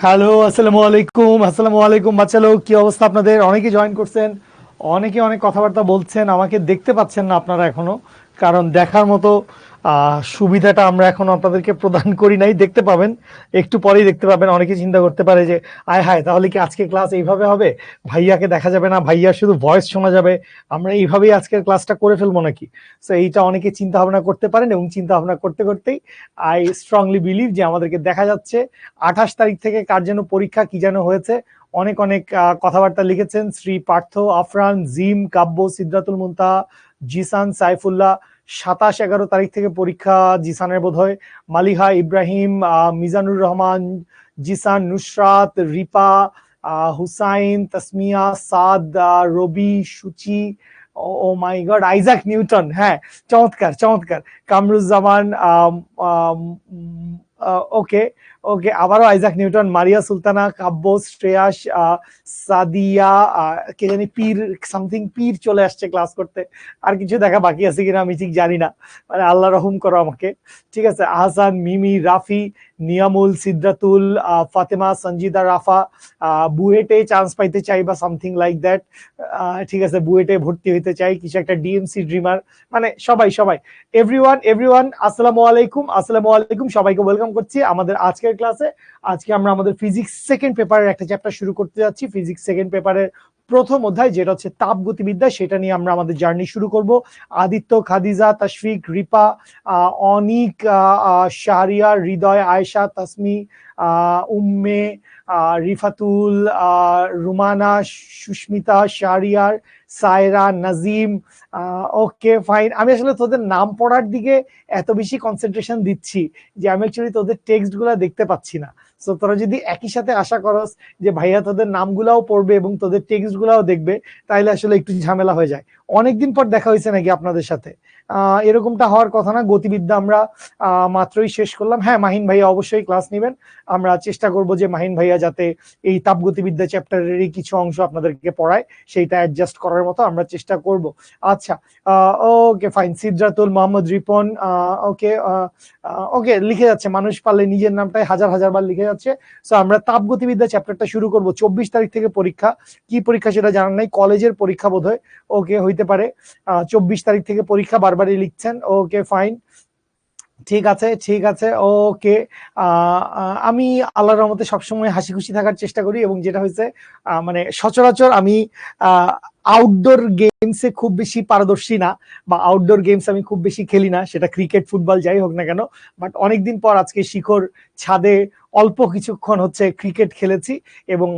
Hello, আসসালামু আলাইকুম বাচ্চা লোক, কি অবস্থা আপনাদের? অনেকে জয়েন করছেন, অনেকে অনেক কথাবার্তা বলছেন। আমাকে দেখতে পাচ্ছেন না আপনারা এখনো, কারণ দেখার মতো সুবিধাটা আমরা এখন আপনাদেরকে প্রদান করি নাই। দেখতে পাবেন, একটু পরেই দেখতে পাবেন। অনেকে চিন্তা করতে পারে যে আয় হায়, তাহলে কি আজকে ক্লাস এইভাবে হবে? ভাইয়াকে দেখা যাবে না, ভাইয়া শুধু ভয়েস শোনা যাবে, আমরা এইভাবেই আজকের ক্লাসটা করে ফেলবো নাকি? সো এইটা অনেকে চিন্তা ভাবনা করতে পারেন, এবং চিন্তা ভাবনা করতে করতেই আই স্ট্রংলি বিলিভ যে আমাদেরকে দেখা যাচ্ছে 28 তারিখ থেকে কার যেন পরীক্ষা, কি যেন হয়েছে। অনেক অনেক কথাবার্তা লিখেছেন শ্রী পার্থ, আফরান, জিম, কাব্য, সিদ্ধাতুল মুনতাহা, জিসান, সাইফুল্লাহ। 27-11 তারিখ থেকে পরীক্ষা জিসানের বোধ হয়। মালিহা, ইব্রাহিম, মিজানুর রহমান, জিসান, নুসরাত, রিপা, হুসাইন, তাসমিয়া, সাদ, রবি, সুচি, ও মাই গড, আইজাক নিউটন, হ্যাঁ, চমৎকার চমৎকার। কামরুজ্জামান, ওকে ওকে, আবারও আইজাক নিউটন, মারিয়া সুলতানা, কাব্য, শ্রেয়াস, সাদিয়া, কে জানি পীর, সামথিং পীর চলে আসছে ক্লাস করতে। আর কিছু দেখা বাকি আছে কিনা আমি ঠিক জানি না, মানে আল্লাহ রহম করো আমাকে। ঠিক আছে, আহসান, মিমি, রাফি, নিয়ামুল, সিদ্ধাতুল, ফাতেমা, সঞ্জিদা, রাফা, বুয়েটে চান্স পাইতে চাই বা সামথিং লাইক দ্যাট। ঠিক আছে, বুয়েটে ভর্তি হইতে চাই, কিছু একটা ডিএমসি ড্রিমার, মানে সবাই সবাই, এভরিওয়ান এভরিওয়ান, আসসালামু আলাইকুম, সবাইকে ওয়েলকাম করছি আমাদের আজকের ক্লাসে। আজকে আমরা আমাদের ফিজিক্স সেকেন্ড পেপারের একটা চ্যাপ্টার শুরু করতে যাচ্ছি। ফিজিক্স সেকেন্ড পেপারের প্রথম অধ্যায়, যেটা হচ্ছে তাপগতিবিদ্যা, সেটা নিয়ে আমরা আমাদের জার্নি শুরু করব। আদিত্য, খাদিজা, তাশফিক, রিপা, অনিক, শাহরিয়ার, হৃদয়, আয়েশা, তাসমি, উম্মে, রিফাতুল, রুমানা, সুস্মিতা, শাহরিয়ার, সায়রা, নাজিম। ওকে ফাইন, আমি আসলে তোদের নাম পড়ার দিকে এত বেশি কনসেন্ট্রেশন দিচ্ছি যে আমি অ্যাকচুয়ালি তোদের টেক্সট গুলা দেখতে পাচ্ছি না। সো তোরা যদি একই সাথে আশা করস যে ভাইয়া তোদের নামগুলাও পড়বে এবং তোদের টেক্সট গুলাও দেখবে, তাইলে আসলে একটু ঝামেলা হয়ে যায়। অনেকদিন পর দেখা হয়েছে নাকি আপনাদের সাথে? এরকমটা হওয়ার কথা না। গতিবিদ্যা আমরা মাত্রই শেষ করলাম। হ্যাঁ, মাহিন ভাইয়া অবশ্যই ক্লাস নেবেন। আমরা চেষ্টা করব যে মাহিন ভাইয়া যাতে এই তাপগতিবিদ্যা চ্যাপ্টারেরই কিছু অংশ আপনাদেরকে পড়ায়, সেইটা অ্যাডজাস্ট করার মতো আমরা চেষ্টা করব। আচ্ছা, ওকে ফাইন। সিদ্ধাতুল, মোহাম্মদ রিপন, ওকে ওকে, লিখে যাচ্ছে। মানুষ পারলে নিজের নামটাই হাজার হাজার বার লিখে যাচ্ছে। সো আমরা তাপগতিবিদ্যা চ্যাপ্টারটা শুরু করব। 24 তারিখ থেকে পরীক্ষা। কি পরীক্ষা সেটা জানার নাই, কলেজের পরীক্ষা বোধ হয়। ওকে, হইতে পারে। 24 তারিখ থেকে পরীক্ষা, বারবারই লিখছেন। ওকে ফাইন, ঠিক আছে ঠিক আছে। ওকে, আমি আল্লাহর রহমতে সবসময় হাসি খুশি থাকার চেষ্টা করি, এবং যেটা হয়েছে মানে সচরাচর আমি আউটডোর গেমসে খুব বেশি পারদর্শী না, বা আউটডোর গেমস আমি খুব বেশি খেলি না, সেটা ক্রিকেট, ফুটবল যাই হোক না কেন। বাট অনেকদিন পর আজকে শিখর ছাদে অল্প কিছুক্ষণ হচ্ছে ক্রিকেট খেলেছি, এবং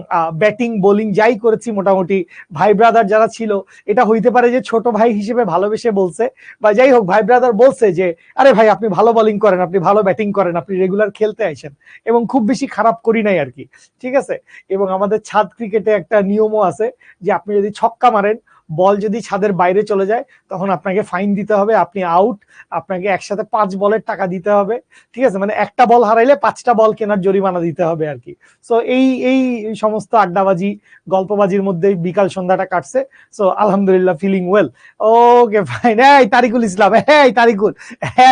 ব্যাটিং বোলিং যাই করেছি মোটামুটি। ভাই ব্রাদার যারা ছিল, এটা হইতে পারে যে ছোট ভাই হিসেবে ভালোবেসে বলছে, বা যাই হোক, ভাই ব্রাদার বলছে যে আরে ভাই, আপনি ভালো বোলিং করেন, আপনি ভালো ব্যাটিং করেন, আপনি রেগুলার খেলতে আইসেন, এবং খুব বেশি খারাপ করি নাই আর কি। ঠিক আছে, এবং আমাদের ছাদ ক্রিকেটে একটা নিয়মও আছে যে আপনি যদি ছক্কা মারেন, বল যদি ছাদের বাইরে চলে যায়, তখন আপনাকে ফাইন দিতে হবে, আপনি আউট। আপনাকে একসাথে 5 বলের টাকা দিতে হবে। ঠিক আছে, মানে একটা বল হারাইলে 5টা বল কেনার জরিমানা দিতে হবে আর কি। সো এই এই সমস্ত আড্ডাবাজি, গল্পবাজির মধ্যে বিকাল সন্ধ্যাটা কাটছে। সো আলহামদুলিল্লাহ, ফিলিং ওয়েল। Okay fine. এই তারিকুল ইসলাম, এই তারিকুল,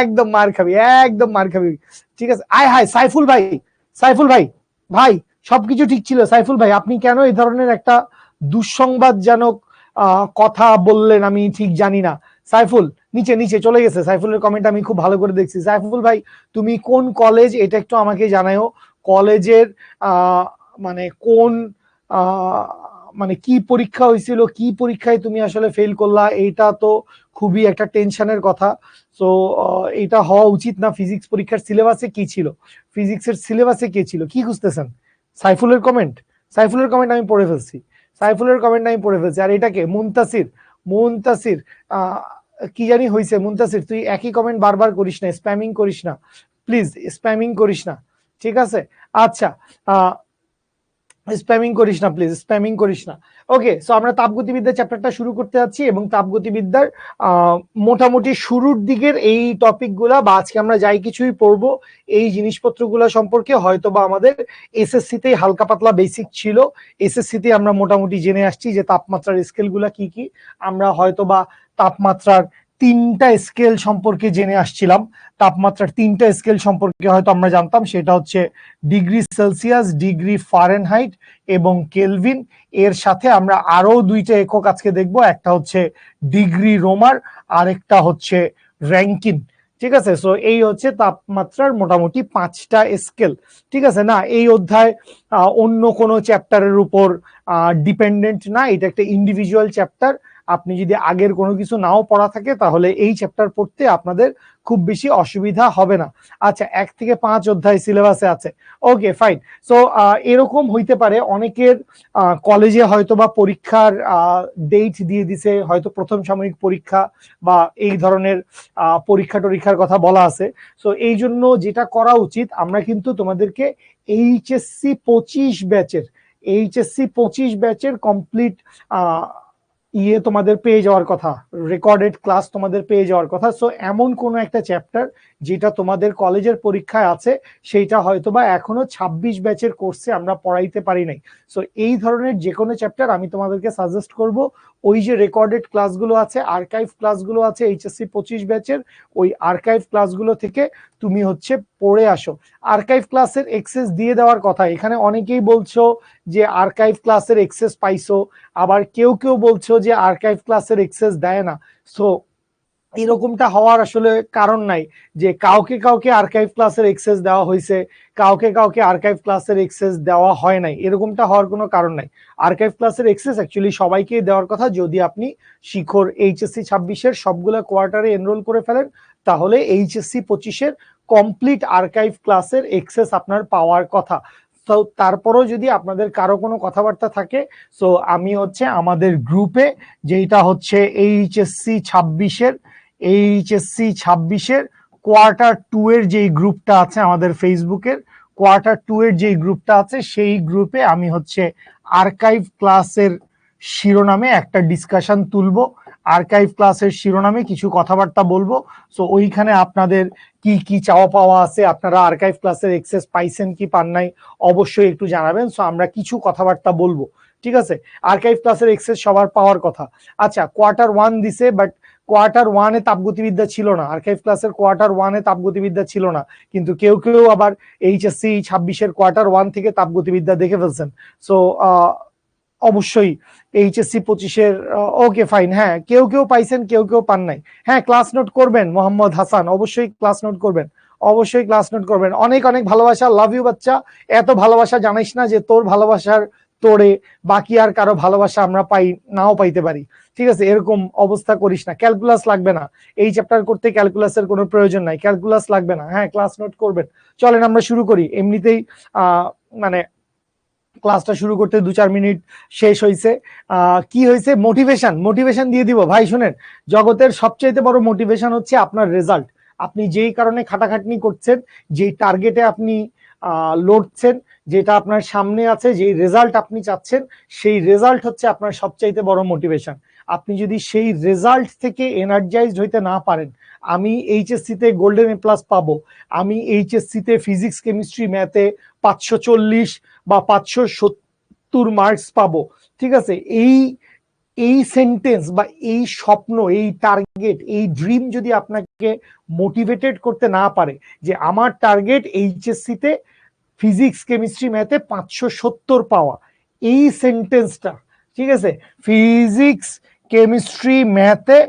একদম মার খাবি, একদম মার খাবি। ঠিক আছে, আয় হায়, সাইফুল ভাই, সাইফুল ভাই, ভাই, সবকিছু ঠিক ছিল। সাইফুল ভাই, আপনি কেন এই ধরনের একটা দুঃসংবাদজনক কথা বললেন আমি ঠিক জানি না। সাইফুল, নিচে নিচে চলে গেছে। সাইফুলের কমেন্ট আমি খুব ভালো করে দেখছি। সাইফুল ভাই, তুমি কোন কলেজ এটা একটু আমাকে জানাও। কলেজের মানে কোন আহ, মানে কি পরীক্ষা হয়েছিল, কি পরীক্ষায় তুমি আসলে ফেল করলা, এইটা তো খুবই একটা টেনশনের কথা। তো এটা হওয়া উচিত না। ফিজিক্স পরীক্ষার সিলেবাসে কি ছিল, ফিজিক্সের সিলেবাসে কে ছিল, কি খুঁজতেছেন? সাইফুলের কমেন্ট, সাইফুলের কমেন্ট আমি পড়ে ফেলছি, সাইফুলের কমেন্ট আমি পড়ে ফেলছি। আর এটাকে মুনতাসির, মুনতাসির, আহ কি জানি হয়েছে। মুনতাসির, তুই একই কমেন্ট বারবার করিস না, স্প্যামিং করিস না প্লিজ, স্প্যামিং করিস না। ঠিক আছে, আচ্ছা, আহ স্প্যামিং করিস না প্লিজ, স্প্যামিং করিস না। ওকে, সো আমরা তাপগতিবিদ্যা চ্যাপ্টারটা শুরু করতে যাচ্ছি, এবং তাপগতিবিদ্যার মোটামুটি শুরুর দিকের এই টপিকগুলা, বা আজকে আমরা যাই কিছুই পড়বো, এই জিনিসপত্রগুলো সম্পর্কে হয়তো বা আমাদের এসএসসিতেই হালকা পাতলা বেসিক ছিল। এসএসসিতে আমরা মোটামুটি জেনে আসছি যে তাপমাত্রার স্কেলগুলা কি কি। আমরা হয়তো বা তাপমাত্রার তিনটা স্কেল সম্পর্কে জেনে আসছিলাম। তাপমাত্রার তিনটা স্কেল সম্পর্কে হয়তো আমরা জানতাম, সেটা হচ্ছে ডিগ্রি সেলসিয়াস, ডিগ্রি ফারেনহাইট এবং কেলভিন। এর সাথে আমরা আরো দুইটা একক আজকে দেখবো, একটা হচ্ছে ডিগ্রি রোমার, আরেকটা হচ্ছে র্যাঙ্কিন। ঠিক আছে, সো এই হচ্ছে তাপমাত্রার মোটামুটি 5টা স্কেল। ঠিক আছে, না এই অধ্যায় অন্য কোনো চ্যাপ্টারের উপর ডিপেন্ডেন্ট না, এটা একটা ইন্ডিভিজুয়াল চ্যাপ্টার। আপনি যদি আগের কোনো কিছু নাও পড়া থাকে তাহলে এই চ্যাপ্টার পড়তে আপনাদের খুব বেশি অসুবিধা হবে না। আচ্ছা, 1 থেকে 5 অধ্যায় সিলেবাসে আছে। Okay fine. সো এরকম হইতে পারে অনেকের কলেজে হয়তো বা পরীক্ষার ডেট দিয়ে দিছে, হয়তো প্রথম সাময়িক পরীক্ষা বা এই ধরনের পরীক্ষা টরীক্ষার কথা বলা আছে। সো এই জন্য যেটা করা উচিত, আমরা কিন্তু তোমাদেরকে এইচএসসি 25 ব্যাচের কমপ্লিট তোমাদের পেয়ে যাওয়ার কথা, রেকর্ডেড ক্লাস তোমাদের পেয়ে যাওয়ার কথা। সো এমন কোন একটা চ্যাপ্টার যেটা তোমাদের কলেজের পরীক্ষায় আছে, সেইটা হয়তোবা এখনো 26 ব্যাচের কোর্সে আমরা পড়াইতে পারি নাই। সো এই ধরনের যে কোনো চ্যাপ্টার আমি তোমাদেরকে সাজেস্ট করব, ওই যে রেকর্ডেড ক্লাসগুলো আছে, আর্কাইভ ক্লাসগুলো আছে এইচএসসি 25 ব্যাচের, ওই আর্কাইভ ক্লাসগুলো থেকে তুমি হচ্ছে পড়ে আসো। আর্কাইভ ক্লাসের এক্সেস দিয়ে দেওয়ার কথা, এখানে অনেকেই বলছো যে আর্কাইভ ক্লাসের এক্সেস পাইছো, আবার কেউ কেউ বলছো যে আর্কাইভ ক্লাসের এক্সেস দেয় না। সো এরকমটা হওয়ার আসলে কারণ নাই, যে কাউকে কাউকে আর্কাইভ ক্লাসের এক্সেস দেওয়া হয়েছে, কাউকে কাউকে আর্কাইভ ক্লাসের এক্সেস দেওয়া হয় নাই, এরকমটা হওয়ার কোনো কারণ নাই। আর্কাইভ ক্লাসের এক্সেস অ্যাকচুয়ালি সবাইকেই দেওয়ার কথা, যদি আপনি শিখর এইচএসসি 26-এর সবগুলো কোয়ার্টারে এনরোল করে ফেলেন, তাহলে এইচএসসি 25-এর কমপ্লিট আর্কাইভ ক্লাসের এক্সেস আপনার পাওয়ার কথা। তো তারপরও যদি আপনাদের কারো কোনো কথাবার্তা থাকে, সো আমি হচ্ছে আমাদের গ্রুপে, যেটা হচ্ছে এইচএসসি 26-এর কোয়ার্টার 2 এর যেই গ্রুপটা আছে আমাদের ফেসবুকের, কোয়ার্টার 2 এর যেই গ্রুপটা আছে, সেই গ্রুপে আমি হচ্ছে আর্কাইভ ক্লাসের শিরোনামে একটা ডিসকাশন তুলবো, আর্কাইভ ক্লাসের শিরোনামে কিছু কথাবার্তা বলবো। সো ওইখানে আপনাদের কি কি চাওয়া পাওয়া আছে, আপনারা আর্কাইভ ক্লাসের এক্সেস পাইছেন কি পান নাই, অবশ্যই একটু জানাবেন। সো আমরা কিছু কথাবার্তা বলবো। ঠিক আছে, আর্কাইভ ক্লাসের এক্সেস সবার পাওয়ার কথা। আচ্ছা, কোয়ার্টার 1 দিছে, বাট কোয়ার্টার 1-এ তাপগতিবিদ্যা ছিল না, আর্কাইভ ক্লাসের কোয়ার্টার 1-এ তাপগতিবিদ্যা ছিল না, কিন্তু কেউ কেউ আবার এইচএসসি 26-এর কোয়ার্টার 1 থেকে তাপগতিবিদ্যা দেখে ফেলছেন। সো অবশ্যই এইচএসসি 25-এর ওকে ফাইন, হ্যাঁ কেউ কেউ পাইছেন, কেউ কেউ পান নাই। হ্যাঁ, ক্লাস নোট করবেন মোহাম্মদ হাসান, অবশ্যই ক্লাস নোট করবেন, অবশ্যই ক্লাস নোট করবেন। অনেক অনেক ভালোবাসা, লাভ ইউ বাচ্চা। এত ভালোবাসা জানাইস না যে তোর ভালোবাসার তোরে বাকি আর কারো ভালোবাসা আমরা পাই নাও পাইতে পারি। ঠিক আছে, এরকম অবস্থা করিস না। ক্যালকুলাস লাগবে না, এই চ্যাপ্টার করতে ক্যালকুলাসের কোনো প্রয়োজন নাই, ক্যালকুলাস লাগবে না। হ্যাঁ, ক্লাস নোট করবেন। চলেন আমরা শুরু করি। এমনিতেই মানে ক্লাসটা শুরু করতে 2-4 মিনিট শেষ হয়েছে। কি হয়েছে, মোটিভেশন দিয়ে দিব ভাই। শুনেন, জগতের সবচাইতে বড় মোটিভেশন হচ্ছে আপনার রেজাল্ট। আপনি যেই কারণে খাটাখাটনি করছেন, যেই টার্গেটে আপনি লড়ছেন, যেটা আপনার সামনে আছে, যেই রেজাল্ট আপনি চাচ্ছেন, সেই রেজাল্ট হচ্ছে আপনার সবচাইতে বড় মোটিভেশন। আপনি যদি সেই রেজাল্ট থেকে এনার্জাইজড হইতে না পারেন, আমি এইচএসসিতে গোল্ডেন A+ পাবো, আমি এইচএসসিতে ফিজিক্স কেমিস্ট্রি ম্যাথে 540 বা 570 মার্কস পাবো, ঠিক আছে, এই এই সেন্টেন্স বা এই স্বপ্ন, এই টার্গেট, এই ড্রিম যদি আপনাকে মোটিভেটেড করতে না পারে, যে আমার টার্গেট এইচএসসিতে ফিজিক্স কেমিস্ট্রি ম্যাথে 570 পাওয়া, এই সেন্টেন্সটা, ঠিক আছে, ফিজিক্স কেমিস্ট্রি ম্যাথে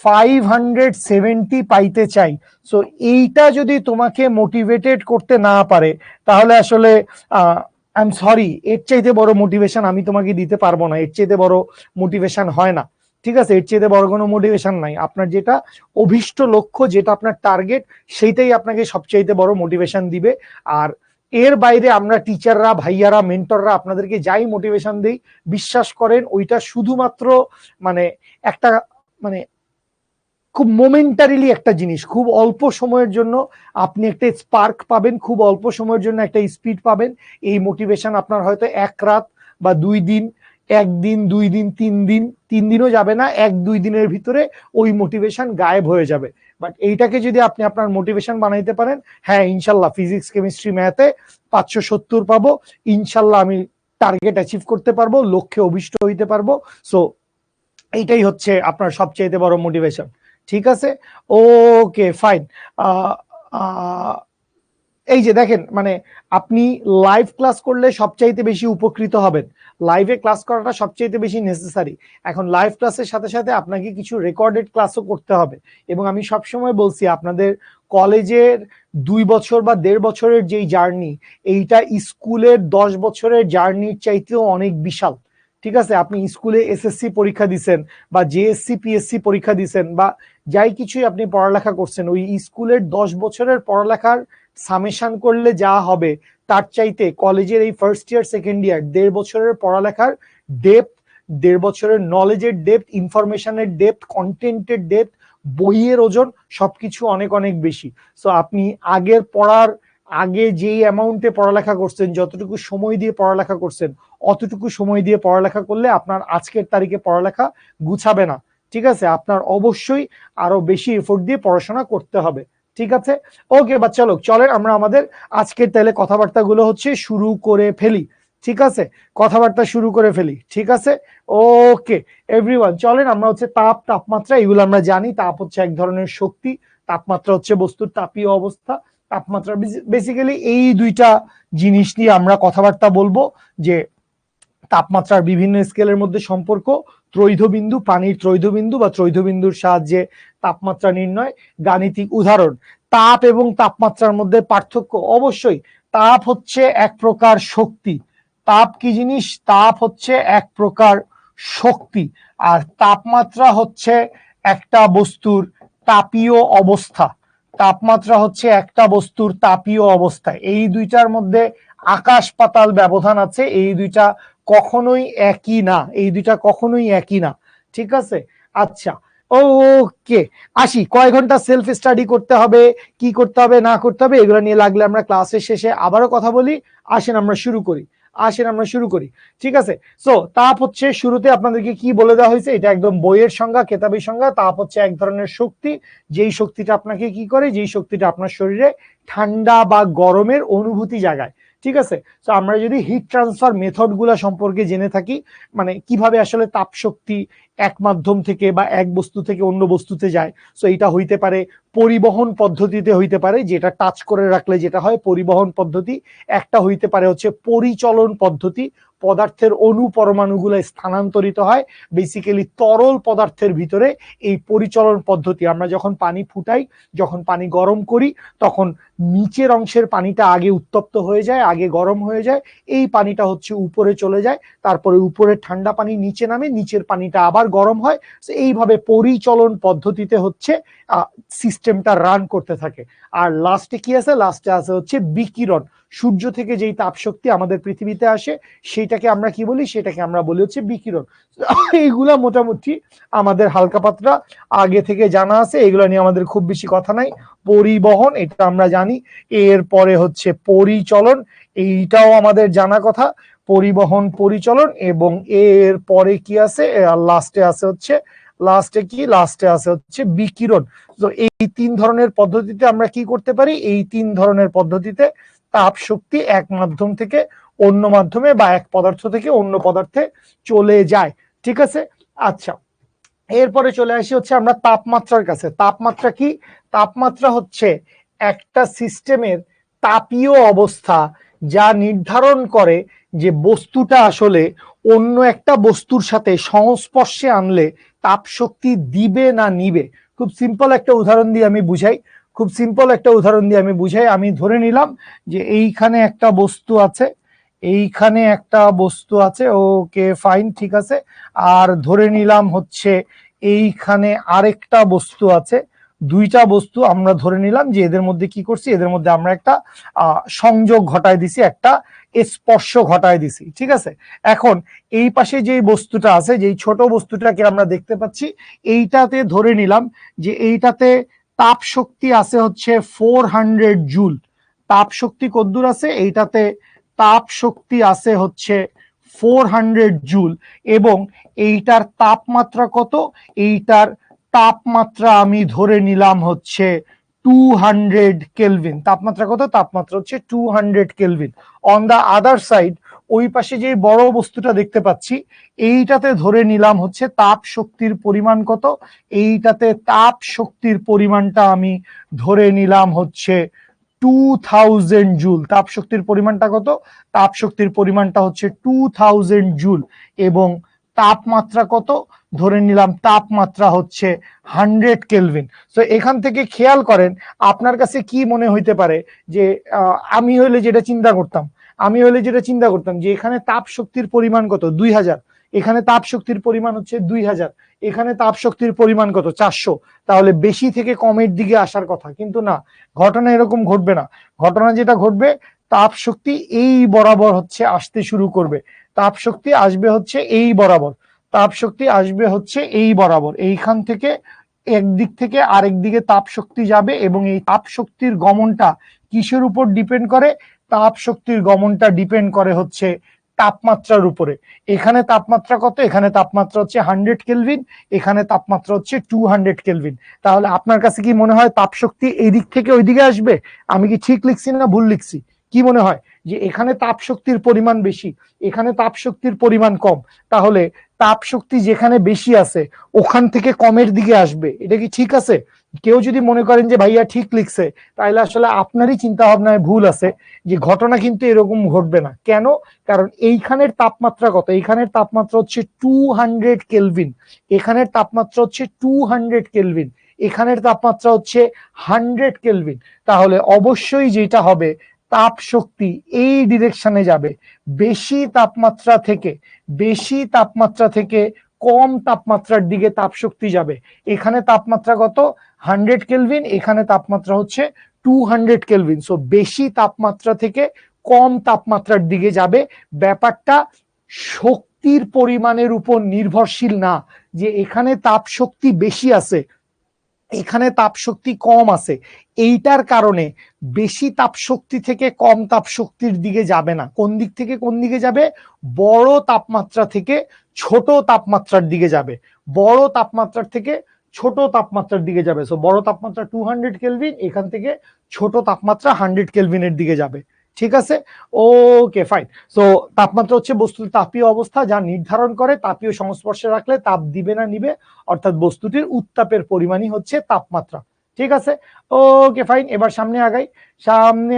570 পাইতে চাই। সো এইটা যদি তোমাকে মোটিভেটেড করতে না পারে, তাহলে আসলে আই এম সরি, এর চাইতে বড় মোটিভেশন আমি তোমাকে দিতে পারবো না, এর চাইতে বড় মোটিভেশন হয় না। ঠিক আছে, এর চাইতে বড় কোনো মোটিভেশন নাই। আপনার যেটা অভিষ্ট লক্ষ্য, যেটা আপনার টার্গেট, সেইটাই আপনাকে সবচাইতে বড় মোটিভেশন দিবে। আর এর বাইরে আমরা টিচাররা, ভাইয়ারা, মেন্টররা আপনাদেরকে যাই মোটিভেশন দেই, বিশ্বাস করেন ওইটা শুধুমাত্র মানে একটা মানে খুব মোমেন্টারিলি একটা জিনিস, খুব অল্প সময়ের জন্য আপনি একটা স্পার্ক পাবেন, খুব অল্প সময়ের জন্য একটা স্পিড পাবেন। এই মোটিভেশন আপনার হয়তো 1 রাত বা 2 দিন, 1 দিন, 2 দিন, 3 দিন, 3 দিনও যাবে না, 1-2 দিনের ভিতরে ওই মোটিভেশন গায়েব হয়ে যাবে। বাট এইটাকে যদি আপনি আপনার মোটিভেশন বানাইতে পারেন, হ্যাঁ ইনশাল্লাহ ফিজিক্স কেমিস্ট্রি ম্যাথে 570 পাবো, ইনশাল্লাহ আমি টার্গেট অ্যাচিভ করতে পারবো, লক্ষ্যে অভিষ্ট হইতে পারবো। সো এইটাই হচ্ছে আপনার সবচেয়ে বড় মোটিভেশন। ঠিক আছে, ওকে ফাইন। এই যে দেখেন, মানে আপনি লাইভ ক্লাস করলে সবচাইতে বেশি উপকৃত হবেন, লাইভে ক্লাস করাটা সবচাইতে বেশি নেসেসারি। এখন লাইভ ক্লাসের সাথে সাথে আপনাকে কিছু রেকর্ডেড ক্লাসও করতে হবে। এবং আমি সবসময় বলছি, আপনাদের কলেজের 2 বছর বা 1.5 বছরের যেই জার্নি, এইটা স্কুলের 10 বছরের জার্নির চাইতেও অনেক বিশাল। ঠিক আছে, আপনি স্কুলে এসএসসি পরীক্ষা দিছেন বা জেএসসি পিএসসি পরীক্ষা দিছেন বা যাই কিছুই আপনি পড়ালেখা করছেন, ওই স্কুলের 10 বছরের পড়ালেখার সামেশন করলে যা হবে, তার চাইতে কলেজের এই ফার্স্ট ইয়ার সেকেন্ড ইয়ার 1.5 বছরের পড়ালেখার ডেপথ, 1.5 বছরের নলেজের ডেপথ, ইনফরমেশনের ডেপথ, কন্টেন্টের ডেপথ, বইয়ের ওজন, সবকিছু অনেক অনেক বেশি। সো আপনি আগের পড়ার আগে যেই অ্যামাউন্টে পড়ালেখা করছেন, যতটুকু সময় দিয়ে পড়ালেখা করছেন, অতটুকু সময় দিয়ে পড়ালেখা করলে আপনার আজকের তারিখে পড়ালেখা গুছাবে না। ঠিক আছে, আপনার অবশ্যই আরো বেশি এফোর্ট দিয়ে পড়াশোনা করতে হবে। ঠিক আছে, ওকে বাচ্চা লোক, চলেন আমরা আমাদের আজকের তাহলে কথাবার্তা গুলো হচ্ছে শুরু করে ফেলি। ঠিক আছে, কথাবার্তা শুরু করে ফেলি। ঠিক আছে, ওকে এভরিওয়ান, চলেন আমরা হচ্ছে তাপমাত্রা এগুলো আমরা জানি। তাপ হচ্ছে এক ধরনের শক্তি, তাপমাত্রা হচ্ছে বস্তুর তাপীয় অবস্থা। তাপমাত্রা বেসিক্যালি এই দুইটা জিনিস নিয়ে আমরা কথাবার্তা বলবো, যে তাপমাত্রার বিভিন্ন স্কেলের মধ্যে সম্পর্ক, ত্রৈধবিন্দু, পানির ত্রৈধবিন্দু বা ত্রৈধবিন্দুর সাহায্যে তাপমাত্রা নির্ণয়, গাণিতিক উদাহরণ। তাপ এবং তাপমাত্রার মধ্যে পার্থক্য, অবশ্যই তাপ হচ্ছে এক প্রকার শক্তি। তাপ কি জিনিস? তাপ হচ্ছে এক প্রকার শক্তি, আর তাপমাত্রা হচ্ছে একটা বস্তুর তাপীয় অবস্থা। তাপমাত্রা হচ্ছে একটা বস্তুর তাপীয় অবস্থা। এই দুইটার মধ্যে আকাশ পাতাল ব্যবধান আছে, এই দুইটা কখনোই একই না, এই দুইটা কখনোই একই না। ঠিক আছে, আচ্ছা ওকে, আসি কয় ঘন্টা সেলফ স্টাডি করতে হবে, কি করতে হবে না করতে হবে, এগুলো নিয়ে লাগলে আমরা ক্লাসের শেষে আবারও কথা বলি। আসেন আমরা শুরু করি, আসেন আমরা শুরু করি। ঠিক আছে, সো তাপ হচ্ছে, শুরুতে আপনাদেরকে কি বলে দেওয়া হয়েছে, এটা একদম বইয়ের সংজ্ঞা, কেতাবী সংজ্ঞা। তাপ হচ্ছে এক ধরনের শক্তি, যেই শক্তিটা আপনাকে কি করে, যেই শক্তিটা আপনার শরীরে ঠান্ডা বা গরমের অনুভূতি জাগায়। ঠিক আছে, তো আমরা যদি হিট ট্রান্সফার মেথড গুলা সম্পর্কে জেনে থাকি, মানে কিভাবে আসলে তাপ শক্তি এক মাধ্যম থেকে বা এক বস্তু থেকে অন্য বস্তুতে যায়, সো এটা হইতে পারে পরিবহন পদ্ধতিতে, হইতে পারে যেটা টাচ করে রাখলে যেটা হয় পরিবহন পদ্ধতি। একটা হইতে পারে হচ্ছে পরিচলন পদ্ধতি, পদার্থের অণু পরমাণুগুলো স্থানান্তরিত হয় বেসিক্যালি তরল পদার্থের ভিতরে। এই পরিচলন পদ্ধতি, আমরা যখন পানি ফুটাই, যখন পানি গরম করি, তখন নিচের অংশের পানিটা আগে উত্তপ্ত হয়ে যায়, আগে গরম হয়ে যায়, এই পানিটা হচ্ছে উপরে চলে যায়, তারপরে উপরে ঠান্ডা পানি নিচে নামে, নিচের পানিটা আবার গরম হয়। এইভাবে পরিচলন পদ্ধতিতে হচ্ছে সিস্টেমটা রান করতে থাকে। আর লাস্টে কি আছে? লাস্টে আছে হচ্ছে বিকিরণ। সূর্য থেকে যেই তাপ শক্তি আমাদের পৃথিবীতে আসে, সেটাকে আমরা কি বলি? সেটাকে আমরা বলি হচ্ছে বিকিরণ। এইগুলা মোটামুটি আমাদের হালকা পাতলা আগে থেকে জানা আছে, এগুলো নিয়ে আমাদের খুব বেশি কথা নাই। পরিবহন, এটা আমরা জানি। এরপরে হচ্ছে পরিচলন, এইটাও আমাদের জানা কথা। পরিবহন, পরিচলন, এবং এর পরে কি আছে? লাস্টে আছে হচ্ছে, লাস্টে কি? লাস্টে আছে হচ্ছে বিকিরণ। তো এই 3 ধরনের পদ্ধতিতে আমরা কি করতে পারি? এই 3 ধরনের পদ্ধতিতে তাপ শক্তি এক মাধ্যম থেকে অন্য মাধ্যমে বা এক পদার্থ থেকে অন্য পদার্থে চলে যায়। ঠিক আছে, আচ্ছা এরপরে চলে আসি হচ্ছে আমরা তাপমাত্রার কাছে। তাপমাত্রা কি? তাপমাত্রা হচ্ছে একটা সিস্টেমের তাপীয় অবস্থা, যা নির্ধারণ করে যে বস্তুটা আসলে অন্য একটা বস্তুর সাথে সংস্পর্শে আনলে তাপ শক্তি দিবে না নিবে। খুব সিম্পল একটা উদাহরণ দিয়ে আমি বুঝাই, খুব সিম্পল একটা উদাহরণ দিয়ে আমি বুঝাই। আমি ধরে নিলাম যে এইখানে একটা বস্তু আছে, এইখানে একটা বস্তু আছে, ওকে ফাইন, ঠিক আছে। আর ধরে নিলাম হচ্ছে এইখানে আরেকটা বস্তু আছে, দুইটা বস্তু আমরা ধরে নিলাম যে এদের মধ্যে কি করছি, এদের মধ্যে আমরা একটা সংযোগ ঘটায় দিছি, একটা স্পর্শ ঘটায় দিছি। ঠিক আছে, এখন এই পাশে যে বস্তুটা আছে, যেই ছোট বস্তুটাকে আমরা দেখতে পাচ্ছি, এইটাতে ধরে নিলাম যে এইটাতে তাপ শক্তি আছে হচ্ছে 400 জুল। তাপ শক্তি কতদূর আছে? এইটাতে তাপ শক্তি আছে হচ্ছে 400 জুল, এবং এইটার তাপমাত্রা কত? এইটার তাপমাত্রা আমি ধরে নিলাম হচ্ছে 200 কেলভিন। তাপমাত্রা কত? তাপমাত্রা হচ্ছে 200 kelvin. On the other side, ওই পাশে যে বড় বস্তুটা দেখতে পাচ্ছি এইটাতে ধরে নিলাম হচ্ছে তাপ শক্তির পরিমাণ কত, এইটাতে তাপ শক্তির পরিমাণটা আমি ধরে নিলাম হচ্ছে 2000 জুল। তাপ শক্তির পরিমাণটা কত, তাপ শক্তির পরিমাণটা হচ্ছে 2000 জুল। এবং তাপমাত্রা কত, ধরে নিলাম তাপমাত্রা হচ্ছে 100 কেলভিন। তো এখান থেকে খেয়াল করেন আপনার কাছে কি মনে হইতে পারে যে আমি হইলে যেটা চিন্তা করতাম যে এখানে তাপ শক্তির পরিমাণ কত 2000, এখানে তাপ শক্তির পরিমাণ হচ্ছে 2000, এখানে তাপ শক্তির পরিমাণ কত 400, তাহলে বেশি থেকে কমের দিকে আসার কথা, কিন্তু না, ঘটনা এরকম ঘটবে না। ঘটনা যেটা ঘটবে, তাপ শক্তি এই বরাবর হচ্ছে আসতে শুরু করবে, তাপ শক্তি আসবে হচ্ছে এই বরাবর, তাপ শক্তি আসবে হচ্ছে এই বরাবর, এইখান থেকে একদিক থেকে আরেক দিকে তাপ শক্তি যাবে। এবং এই তাপ শক্তির গমনটা কিসের উপর ডিপেন্ড করে, তাপ শক্তির গমনটা ডিপেন্ড করে হচ্ছে তাপমাত্রার উপরে। এখানে তাপমাত্রা কত, এখানে তাপমাত্রা হচ্ছে 100 কেলভিন, এখানে তাপমাত্রা হচ্ছে 200 কেলভিন। তাহলে আপনার কাছে কি মনে হয় তাপ শক্তি এই দিক থেকে ওই দিকে আসবে? আমি কি ঠিক লিখছি না ভুল লিখছি? কি মনে হয় যে এখানে তাপ শক্তির পরিমাণ বেশি, এখানে তাপ শক্তির পরিমাণ কম, তাহলে তাপ শক্তি যেখানে বেশি আছে ওখান থেকে কমের দিকে আসবে, এটা কি ঠিক আছে? কেউ যদি মনে করেন যে ভাইয়া ঠিক লিখছে, তাহলে আসলে আপনারই চিন্তা ভাবনায় ভুল আছে। যে ঘটনা কিন্তু এরকম ঘটবে না। কেন? কারণ এইখানের তাপমাত্রা কত, এইখানের তাপমাত্রা হচ্ছে 200 কেলভিন, এখানের তাপমাত্রা হচ্ছে 200 কেলভিন, এখানের তাপমাত্রা হচ্ছে 100 কেলভিন। তাহলে অবশ্যই যেটা হবে, তাপ শক্তি এই ডিরেকশনে যাবে, বেশি তাপমাত্রা থেকে কম তাপমাত্রার দিকে তাপ শক্তি যাবে। এখানে তাপমাত্রা কত 100 কেলভিন, এখানে তাপমাত্রা হচ্ছে 200 কেলভিন। সো বেশি তাপমাত্রা থেকে কম তাপমাত্রার দিকে যাবে। ব্যাপারটা শক্তির পরিমাণের উপর নির্ভরশীল না, যে এখানে তাপ শক্তি বেশি আছে এখানে তাপ শক্তি কম আছে, এইটার কারণে বেশি তাপ শক্তি থেকে কম তাপ শক্তির দিকে যাবে না। কোন দিক থেকে কোন দিকে যাবে? বড় তাপমাত্রা থেকে ছোট তাপমাত্রার দিকে যাবে, বড় তাপমাত্রার থেকে ছোট তাপমাত্রার দিকে যাবে। সো বড় তাপমাত্রা 200 কেলভিন, এখান থেকে ছোট তাপমাত্রা 100 কেলভিনের দিকে যাবে। ঠিক আছে, ওকে ফাইন। সো তাপমাত্রা হচ্ছে বস্তুর তাপীয় অবস্থা, যা নির্ধারণ করে তাপীয় সংস্পর্শে রাখলে তাপ দিবে না নিবে, অর্থাৎ বস্তুটির উত্তাপের পরিমাণই হচ্ছে তাপমাত্রা। ঠিক আছে, ওকে ফাইন। এবার সামনে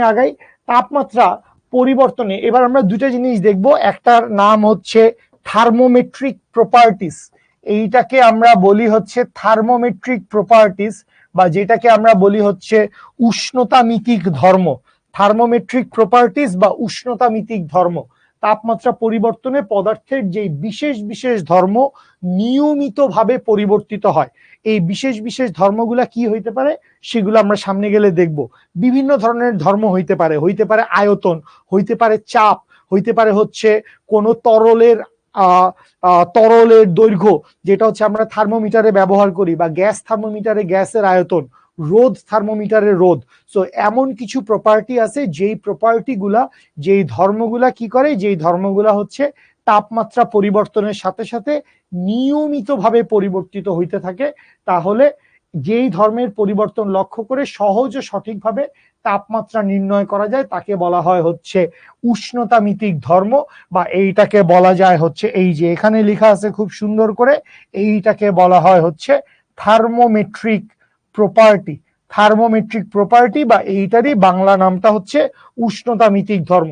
আগাই। তাপমাত্রা পরিবর্তনে এবার আমরা দুটো জিনিস দেখব। একটার নাম হচ্ছে থার্মোমেট্রিক প্রপার্টিস, এইটাকে আমরা বলি হচ্ছে থার্মোমেট্রিক প্রপার্টিস, বা যেটাকে আমরা বলি হচ্ছে উষ্ণতামিতিক ধর্ম। থার্মোমেট্রিক প্রপার্টিস বা উষ্ণতামিতিক ধর্ম। তাপমাত্রা পরিবর্তনে পদার্থের যে বিশেষ বিশেষ ধর্ম নিয়মিতভাবে পরিবর্তিত হয়। এই বিশেষ বিশেষ ধর্মগুলা কি হইতে পারে সেগুলো আমরা সামনে গেলে দেখব। বিভিন্ন ধরনের ধর্ম হইতে পারে আয়তন, হইতে পারে চাপ, হইতে পারে হচ্ছে কোন তরলের দৈর্ঘ্য, যেটা হচ্ছে আমরা থার্মোমিটারে ব্যবহার করি, বা গ্যাস থার্মোমিটারে গ্যাসের আয়তন, রোদ থার্মোমিটারে রোদ। সো এমন কিছু প্রপার্টি আছে যেই প্রপার্টি গুলা, যেই ধর্মগুলা কি করে, যেই ধর্মগুলা হচ্ছে তাপমাত্রা পরিবর্তনের সাথে সাথে নিয়মিতভাবে পরিবর্তিত হইতে থাকে। তাহলে যেই ধর্মের পরিবর্তন লক্ষ্য করে সহজ ও সঠিকভাবে তাপমাত্রা নির্ণয় করা যায় তাকে বলা হয় হচ্ছে উষ্ণতামিতিক ধর্ম, বা এইটাকে বলা যায় হচ্ছে, এই যে এখানে লেখা আছে খুব সুন্দর করে, এইটাকে বলা হয় হচ্ছে থার্মোমেট্রিক প্রপার্টি। থার্মোমেট্রিক প্রপার্টি বা এইটারই বাংলা নামটা হচ্ছে উষ্ণতামিতিক ধর্ম।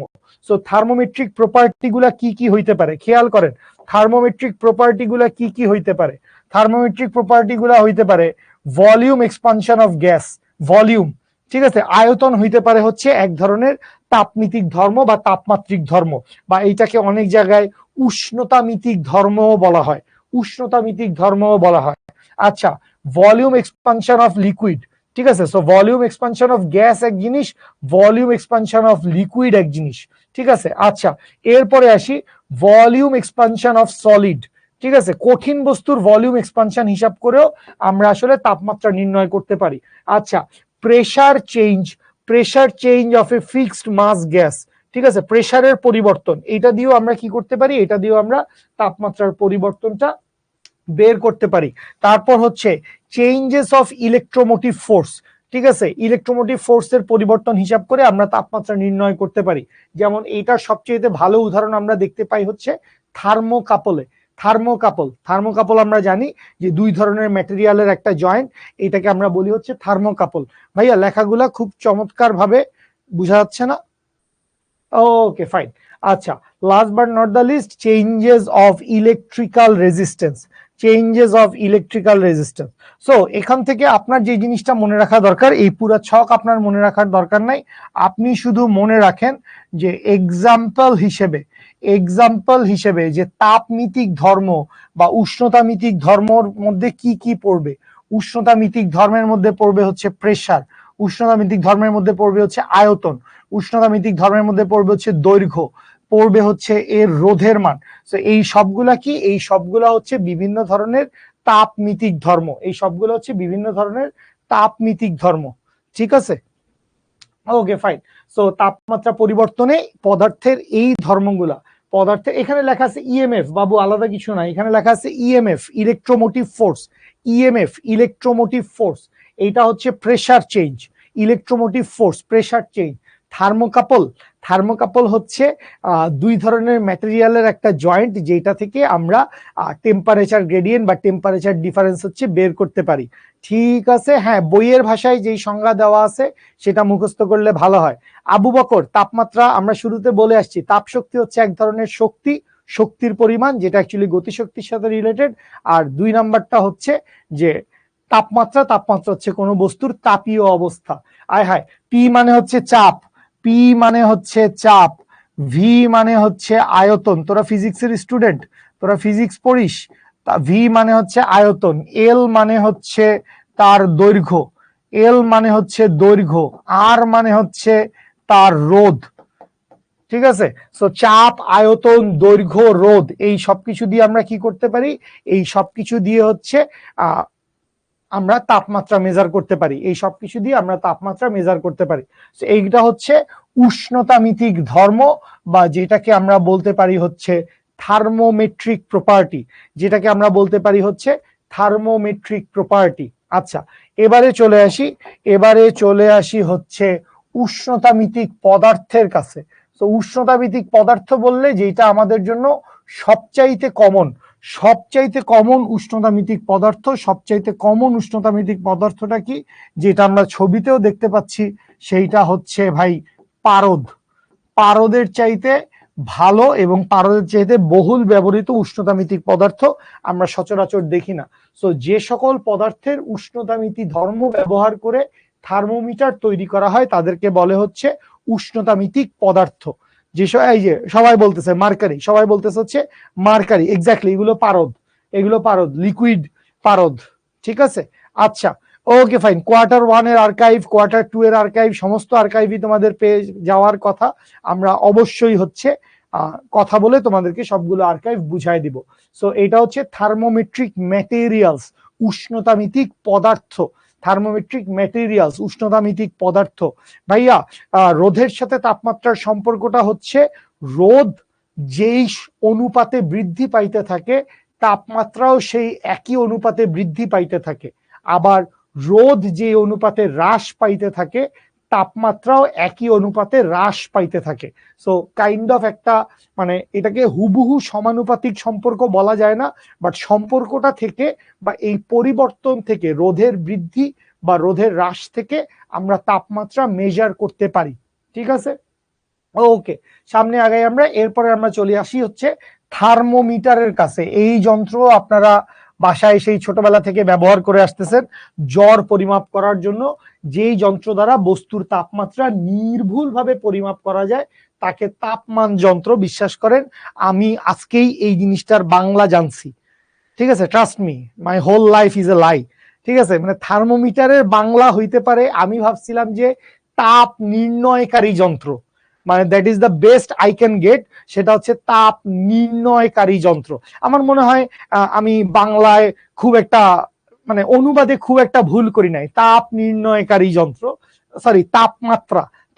সো থার্মোমেট্রিক প্রপার্টি গুলা কি কি হইতে পারে খেয়াল করেন। থার্মোমেট্রিক প্রপার্টি গুলা কি কি হইতে পারে? থার্মোমেট্রিক প্রপার্টি গুলা হইতে পারে volume expansion of gas, volume, ঠিক আছে। আয়তন হইতে পারে হচ্ছে এক ধরনের তাপমিতিক ধর্ম বা তাপমাত্রিক ধর্ম, বা এইটাকে অনেক জায়গায় উষ্ণতামিতিক ধর্মও বলা হয়, উষ্ণতামিতিক ধর্মও বলা হয়। আচ্ছা, ভলিউম এক্সপানশন অফ লিকুইড, ঠিক আছে। So volume expansion of gas এক জিনিস, ভলিউম এক্সপানশন অফ লিকুইড এক জিনিস, ঠিক আছে। আচ্ছা, এরপরে আসি ভলিউম এক্সপানশন অফ সলিড, ঠিক আছে। কঠিন বস্তুর ভলিউম এক্সপানশন হিসাব করেও আমরা আসলে তাপমাত্রা নির্ণয় করতে পারি। আচ্ছা, pressure change of a fixed mass gas, ঠিক আছে। প্রেসারের পরিবর্তন, এটা দিয়েও আমরা কি করতে পারি, এটা দিয়েও আমরা তাপমাত্রার পরিবর্তনটা বের করতে পারি। তারপর হচ্ছে চেঞ্জেস অফ ইলেকট্রোমোটিভ ফোর্স, ঠিক আছে, ইলেকট্রোমোটিভ ফোর্সের পরিবর্তন হিসাব করে আমরা তাপমাত্রা নির্ণয় করতে পারি। যেমন এইটার সবচেয়ে ভালো উদাহরণ আমরা দেখতে পাই হচ্ছে থার্মোকাপলে। থার্মোকাপল আমরা জানি যে দুই ধরনের ম্যাটেরিয়ালের একটা জয়েন্ট, এটাকে আমরা বলি হচ্ছে থার্মোকাপল। ভাইয়া লেখাগুলা খুব চমৎকার ভাবে বোঝা যাচ্ছে না? Okay fine. আচ্ছা, last but not the least, changes of electrical resistance. So এখান থেকে আপনার যে জিনিসটা মনে রাখা দরকার, এই পুরো ছক আপনার মনে রাখার দরকার নাই, আপনি শুধু মনে রাখেন যে এক্সাম্পল হিসেবে যে তাপমিতিক ধর্ম বা উষ্ণতামিতিক ধর্মর মধ্যে কি কি পড়বে। উষ্ণতামিতিক ধর্মের মধ্যে পড়বে হচ্ছে প্রেসার, উষ্ণতামিতিক ধর্মের মধ্যে পড়বে হচ্ছে আয়তন, উষ্ণতামিতিক ধর্মের মধ্যে পড়বে হচ্ছে দৈর্ঘ্য, পড়বে হচ্ছে এর রোধের মান। তো এই সবগুলা কি? এই সবগুলা হচ্ছে বিভিন্ন ধরনের তাপমিতিক ধর্ম। এই সবগুলো হচ্ছে বিভিন্ন ধরনের তাপমিতিক ধর্ম। ঠিক আছে, ওকে ফাইন। সো তাপমাত্রা পরিবর্তনে পদার্থের এই ধর্মগুলা, পদার্থের এখানে লেখা আছে ইএমএফ, বাবু আলাদা কিছু না, এখানে লেখা আছে EMF, electromotive force. EMF electromotive force, এইটা হচ্ছে pressure change. Electromotive force pressure change. Thermocouple হচ্ছে দুই ধরনের ম্যাটেরিয়ালের একটা জয়েন্ট, যেটা থেকে আমরা টেম্পারেচার গ্রেডিয়েন্ট বা টেম্পারেচার ডিফারেন্স হচ্ছে বের করতে পারি। ঠিক আছে, হ্যাঁ, বইয়ের ভাষায় যেই সংজ্ঞা দেওয়া আছে সেটা মুখস্থ করলে ভালো হয়। আবু বকর, তাপমাত্রা আমরা শুরুতে বলে আসছি, তাপ শক্তি হচ্ছে এক ধরনের শক্তি, শক্তির পরিমাণ, যেটা অ্যাকচুয়ালি গতিশক্তির সাথে রিলেটেড। আর দুই নাম্বারটা হচ্ছে যে তাপমাত্রা হচ্ছে কোনো বস্তুর তাপীয় অবস্থা। আয় হায়, পি মানে হচ্ছে চাপ, ভি মানে হচ্ছে আয়তন। তোরা ফিজিক্সের স্টুডেন্ট, তোরা ফিজিক্স পড়িস। ভি মানে হচ্ছে আয়তন, এল মানে হচ্ছে তার দৈর্ঘ্য, আর মানে হচ্ছে তার রোধ। ঠিক আছে, সো চাপ, আয়তন, দৈর্ঘ্য, রোধ, এই সবকিছু দিয়ে আমরা কি করতে পারি? এই সবকিছু দিয়ে হচ্ছে আমরা তাপমাত্রা মেজার করতে পারি। এইটা হচ্ছে উষ্ণতামিতিক ধর্ম, বা যেটাকে আমরা বলতে পারি হচ্ছে থার্মোমেট্রিক প্রপার্টি। আচ্ছা, এবারে চলে আসি হচ্ছে উষ্ণতামিতিক পদার্থের কাছে। তো উষ্ণতামিতিক পদার্থ বললে যেটা আমাদের জন্য সবচাইতে কমন উষ্ণতামিতিক পদার্থটা কি, যেটা আমরা ছবিতেও দেখতে পাচ্ছি, সেইটা হচ্ছে ভাই পারদের চাইতে ভালো এবং পারদের চাইতে বহুল ব্যবহৃত উষ্ণতামিতিক পদার্থ আমরা সচরাচর দেখি না। সো যে সকল পদার্থের উষ্ণতামিতি ধর্ম ব্যবহার করে থার্মোমিটার তৈরি করা হয় তাদেরকে বলে হচ্ছে উষ্ণতামিতিক পদার্থ। এই যে সবাই বলতেছে মার্কারি, এক্স্যাক্টলি, এগুলো পারদ, লিকুইড পারদ। ঠিক আছে, আচ্ছা, ওকে ফাইন। কোয়ার্টার 1 এর আর্কাইভ, কোয়ার্টার 2 এর আর্কাইভ, সমস্ত আর্কাইভই তোমাদের পেয়ে যাওয়ার কথা। আমরা অবশ্যই হচ্ছে কথা বলে তোমাদেরকে সবগুলো আর্কাইভ বুঝাই দিব। সো এটা হচ্ছে থার্মোমেট্রিক ম্যাটেরিয়ালস, উষ্ণতামিতিক পদার্থ। ভাইয়া, রোধের সাথে তাপমাত্রার সম্পর্কটা হচ্ছে, রোধ যেই অনুপাতে বৃদ্ধি পাইতে থাকে তাপমাত্রাও সেই একই অনুপাতে বৃদ্ধি পাইতে থাকে, আবার রোধ যে অনুপাতে হ্রাস পাইতে থাকে তাপমাত্রাও একই অনুপাতে হ্রাস পাইতে থাকে। সো কাইন্ড অফ একটা, মানে এটাকে হুবহু সমানুপাতিক সম্পর্ক বলা যায় না, বাট সম্পর্কটা থেকে বা এই পরিবর্তন থেকে, রোধের বৃদ্ধি বা রোধের হ্রাস থেকে আমরা তাপমাত্রা মেজার করতে পারি। ঠিক আছে, ওকে, সামনে আগাই আমরা। এরপরে আমরা চলে আসি হচ্ছে থার্মোমিটারের কাছে। এই যন্ত্র আপনারা বাসায় সেই ছোটবেলা থেকে ব্যবহার করে আসতেছেন জ্বর পরিমাপ করার জন্য। যেই যন্ত্র দ্বারা বস্তুর তাপমাত্রা নির্ভুলভাবে পরিমাপ করা যায় তাকে তাপমান যন্ত্র। বিশ্বাস করেন, আমি আজকেই এই জিনিসটার বাংলা জানছি। ঠিক আছে, trust me, my whole life is a lie. ঠিক আছে, মানে থার্মোমিটারের বাংলা হইতে পারে, আমি ভাবছিলাম যে তাপ নির্ণয়কারী যন্ত্র, মানে that is the best I can get, সেটা হচ্ছে তাপ নির্ণয়কারী যন্ত্র। আমার মনে হয় আমি বাংলায় খুব একটা, মানে অনুবাদে খুব একটা ভুল করি নাই। তাপ নির্ণয়কারী যন্ত্র, সরি,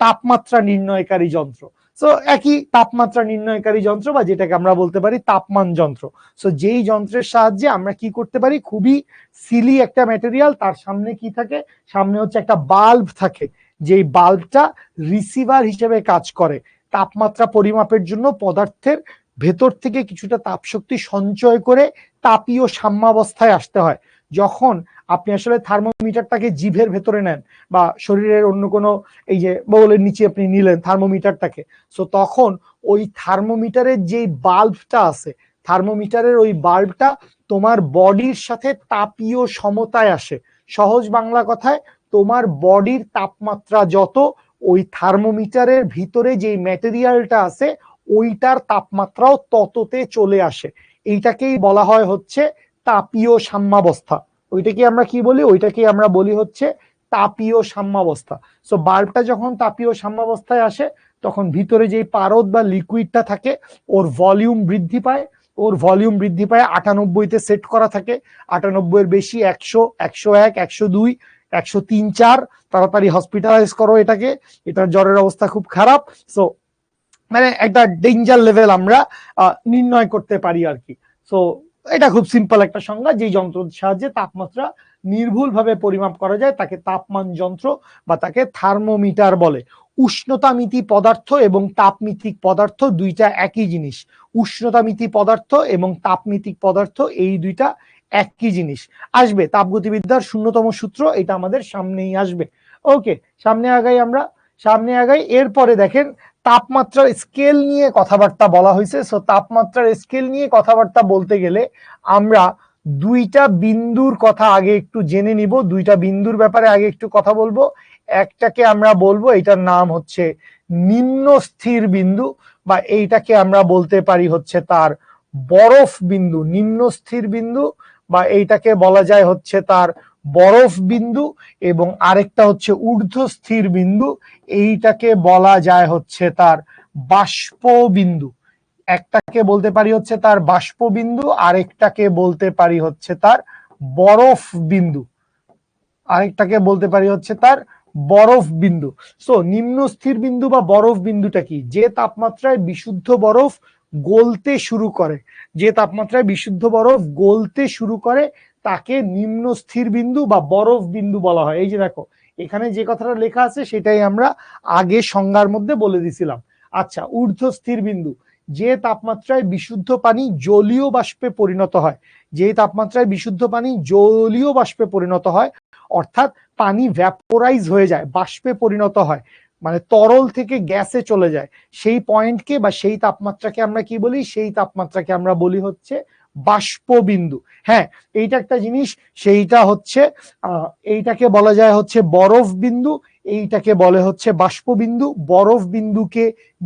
তাপমাত্রা নির্ণয়কারী যন্ত্র। সো একই তাপমাত্রা নির্ণয়কারী যন্ত্র বা যেটাকে আমরা বলতে পারি তাপমান যন্ত্র। সো যেই যন্ত্রের সাহায্যে আমরা কি করতে পারি, খুবই সিলি একটা ম্যাটেরিয়াল, তার সামনে কি থাকে, সামনে হচ্ছে একটা বাল্ব থাকে, যেই বাল্বটা রিসিভার হিসেবে কাজ করে। তাপমাত্রা পরিমাপের জন্য পদার্থের ভেতর থেকে কিছুটা তাপশক্তি সঞ্চয় করে তাপীয় সাম্যাবস্থায় আসতে হয়। যখন আপনি আসলে থার্মোমিটারটাকে জিভের ভেতরে নেন বা শরীরের অন্য কোনো, এই যে বগলের নিচে আপনি নিলেন থার্মোমিটারটাকে, সো তখন ওই থার্মোমিটারের যে বাল্বটা আছে, থার্মোমিটারের ওই বাল্বটা তোমার বডির সাথে তাপীয় সমতায় আসে। সহজ বাংলা কথায়, তোমার বডির তাপমাত্রা যত, ওই থার্মোমিটারের ভিতরে যে ম্যাটেরিয়ালটা আছে ওইটার তাপমাত্রাও তততে চলে আসে। এইটাকেই বলা হয় হচ্ছে তাপীয় সাম্যাবস্থা। ওইটাকে আমরা কি বলি, ওইটাকে আমরা বলি হচ্ছে তাপীয় সাম্যাবস্থা। সো বাল্বটা যখন তাপীয় সাম্যাবস্থায় আসে তখন ভিতরে যে পারদ বা লিকুইডটা থাকে ওর ভলিউম বৃদ্ধি পায়, ওর ভলিউম বৃদ্ধি পায় 98-তে সেট করা থাকে, 98 এর বেশি 100, 101, 102, 103, 4, তাড়াতাড়ি হসপিটালাইজ করো এটাকে, এটার জ্বরের অবস্থা খুব খারাপ। সো মানে একটা ডেঞ্জার লেভেল আমরা নির্ণয় করতে পারি আর কি। সো এটা খুব সিম্পল একটা সংজ্ঞা, যে যন্ত্রের সাহায্যে তাপমাত্রা নির্ভুলভাবে পরিমাপ করা যায় তাকে তাপমান যন্ত্র বা তাকে থার্মোমিটার বলে। উষ্ণতামিতি পদার্থ এবং তাপমিতিক পদার্থ দুইটা একই জিনিস। উষ্ণতামিতি পদার্থ এবং তাপমিতিক পদার্থ এই দুইটা একই জিনিস। আসবে তাপগতিবিদ্যার 0তম সূত্র, এটা আমাদের সামনেই আসবে। ওকে, সামনে আগাই আমরা, সামনে আগাই। এরপরে দেখেন তাপমাত্রার স্কেল নিয়ে কথাবার্তা বলা হয়েছে। সো তাপমাত্রার স্কেল নিয়ে কথাবার্তা বলতে গেলে আমরা দুইটা বিন্দুর কথা আগে একটু জেনে নিব, দুইটা বিন্দুর ব্যাপারে আগে একটু কথা বলবো। একটাকে আমরা বলবো, এটার নাম হচ্ছে নিম্ন স্থির বিন্দু, বা এইটাকে আমরা বলতে পারি হচ্ছে তার বরফ বিন্দু, নিম্ন স্থির বিন্দু, বা এইটাকে বলা যায় হচ্ছে তার বরফ বিন্দু। এবং আরেকটা হচ্ছে ঊর্ধ্ব স্থির বিন্দু, এইটাকে বলা যায় হচ্ছে তার বাষ্প বিন্দু। একটাকে বলতে পারি হচ্ছে তার বাষ্প বিন্দু, আরেকটাকে বলতে পারি হচ্ছে তার বরফ বিন্দু, আরেকটাকে বলতে পারি হচ্ছে তার বরফ বিন্দু। সো নিম্ন স্থির বিন্দু বা বরফ বিন্দুটা কি, যে তাপমাত্রায় বিশুদ্ধ বরফ গলতে শুরু করে, যে তাপমাত্রায় বিশুদ্ধ বরফ গলতে শুরু করে তাকে নিম্ন স্থির বিন্দু বা বরফ বিন্দু বলা হয়। এই যে দেখো এখানে যে কথাটা লেখা আছে সেটাই আমরা আগে সংজ্ঞার মধ্যে বলে দিছিলাম। আচ্ছা, ঊর্ধ্ব স্থির বিন্দু, যে তাপমাত্রায় বিশুদ্ধ পানি জলীয় বাষ্পে পরিণত হয়, যে তাপমাত্রায় বিশুদ্ধ পানি জলীয় বাষ্পে পরিণত হয়, অর্থাৎ পানি ভ্যাপোরাইজ হয়ে যায়, বাষ্পে পরিণত হয়, মানে তরল থেকে গ্যাসে চলে যায়, সেই পয়েন্টকে বা সেই তাপমাত্রাকে আমরা কি বলি, সেই তাপমাত্রাকে আমরা বলি হচ্ছে বাষ্প বিন্দু। হ্যাঁ, এইটা একটা জিনিস, সেইটা হচ্ছে এইটাকে বলা যায় হচ্ছে বরফ বিন্দু, এইটাকে বলে হচ্ছে বাষ্প বিন্দু। বরফ বিন্দুকে